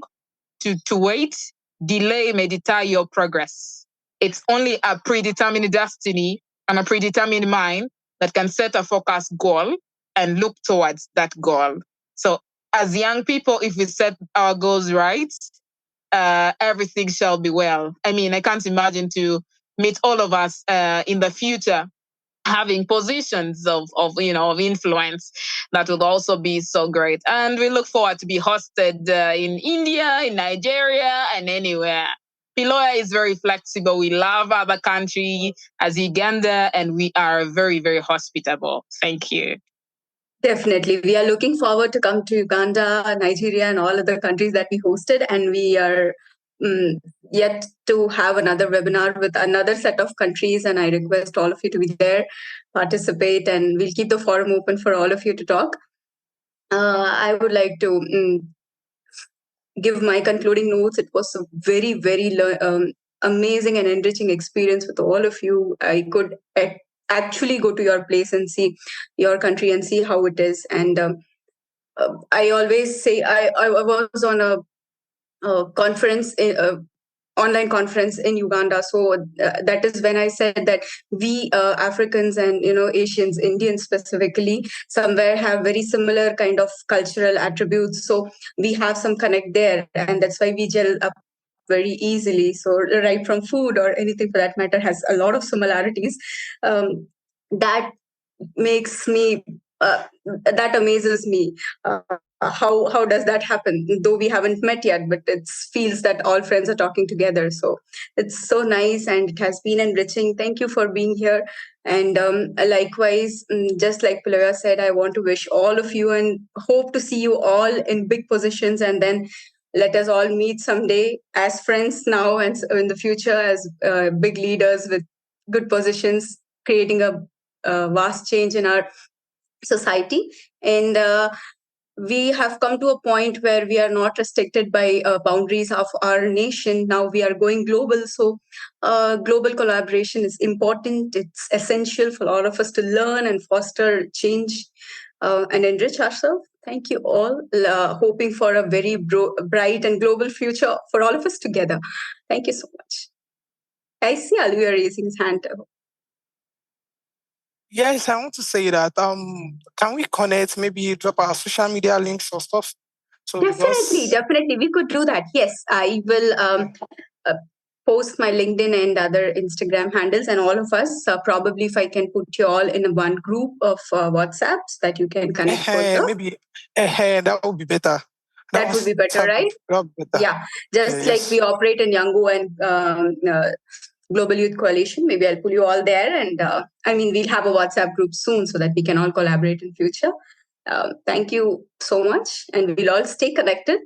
to wait. Delay may deter your progress. It's only a predetermined destiny and a predetermined mind that can set a focused goal and look towards that goal. So, as young people, if we set our goals right, everything shall be well. I mean, I can't imagine to meet all of us in the future having positions of influence. That would also be so great, and we look forward to be hosted in India, in Nigeria, and anywhere. Piloya is very flexible. We love other countries as Uganda, and we are very, very hospitable. Thank you. Definitely. We are looking forward to come to Uganda, Nigeria, and all other countries that we hosted. And we are yet to have another webinar with another set of countries. And I request all of you to be there, participate, and we'll keep the forum open for all of you to talk. I would like to give my concluding notes. It was a very, very amazing and enriching experience with all of you. I could actually go to your place and see your country and see how it is. And I always say I was on a conference, online conference in Uganda. So that is when I said that we Africans and Asians, Indians specifically, somewhere have very similar kind of cultural attributes. So we have some connect there, and that's why we gel up very easily. So right from food or anything for that matter has a lot of similarities. That makes me that amazes me. How does that happen? Though we haven't met yet, but it feels that all friends are talking together. So it's so nice, and it has been enriching. Thank you for being here. And likewise, just like Piloya said, I want to wish all of you and hope to see you all in big positions, and then let us all meet someday as friends now and in the future as big leaders with good positions, creating a vast change in our society. And we have come to a point where we are not restricted by boundaries of our nation. Now we are going global. So global collaboration is important. It's essential for all of us to learn and foster change and enrich ourselves. Thank you all. Hoping for a very bright and global future for all of us together. Thank you so much. I see Aliyu raising his hand. Yes, I want to say that. Can we connect? Maybe drop our social media links or stuff. So Definitely, we could do that. Yes, I will post my LinkedIn and other Instagram handles, and all of us. Probably, if I can put you all in one group of WhatsApps that you can connect further. Maybe that would be better. That would be better, right? Yeah, just like we operate in Yango and Global Youth Coalition. Maybe I'll pull you all there, and we'll have a WhatsApp group soon so that we can all collaborate in future. Thank you so much, and we'll all stay connected.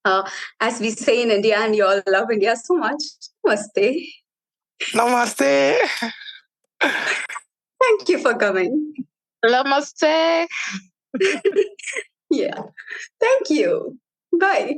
As we say in India, and you all love India so much. Namaste. Namaste. Thank you for coming. Namaste. Yeah. Thank you. Bye.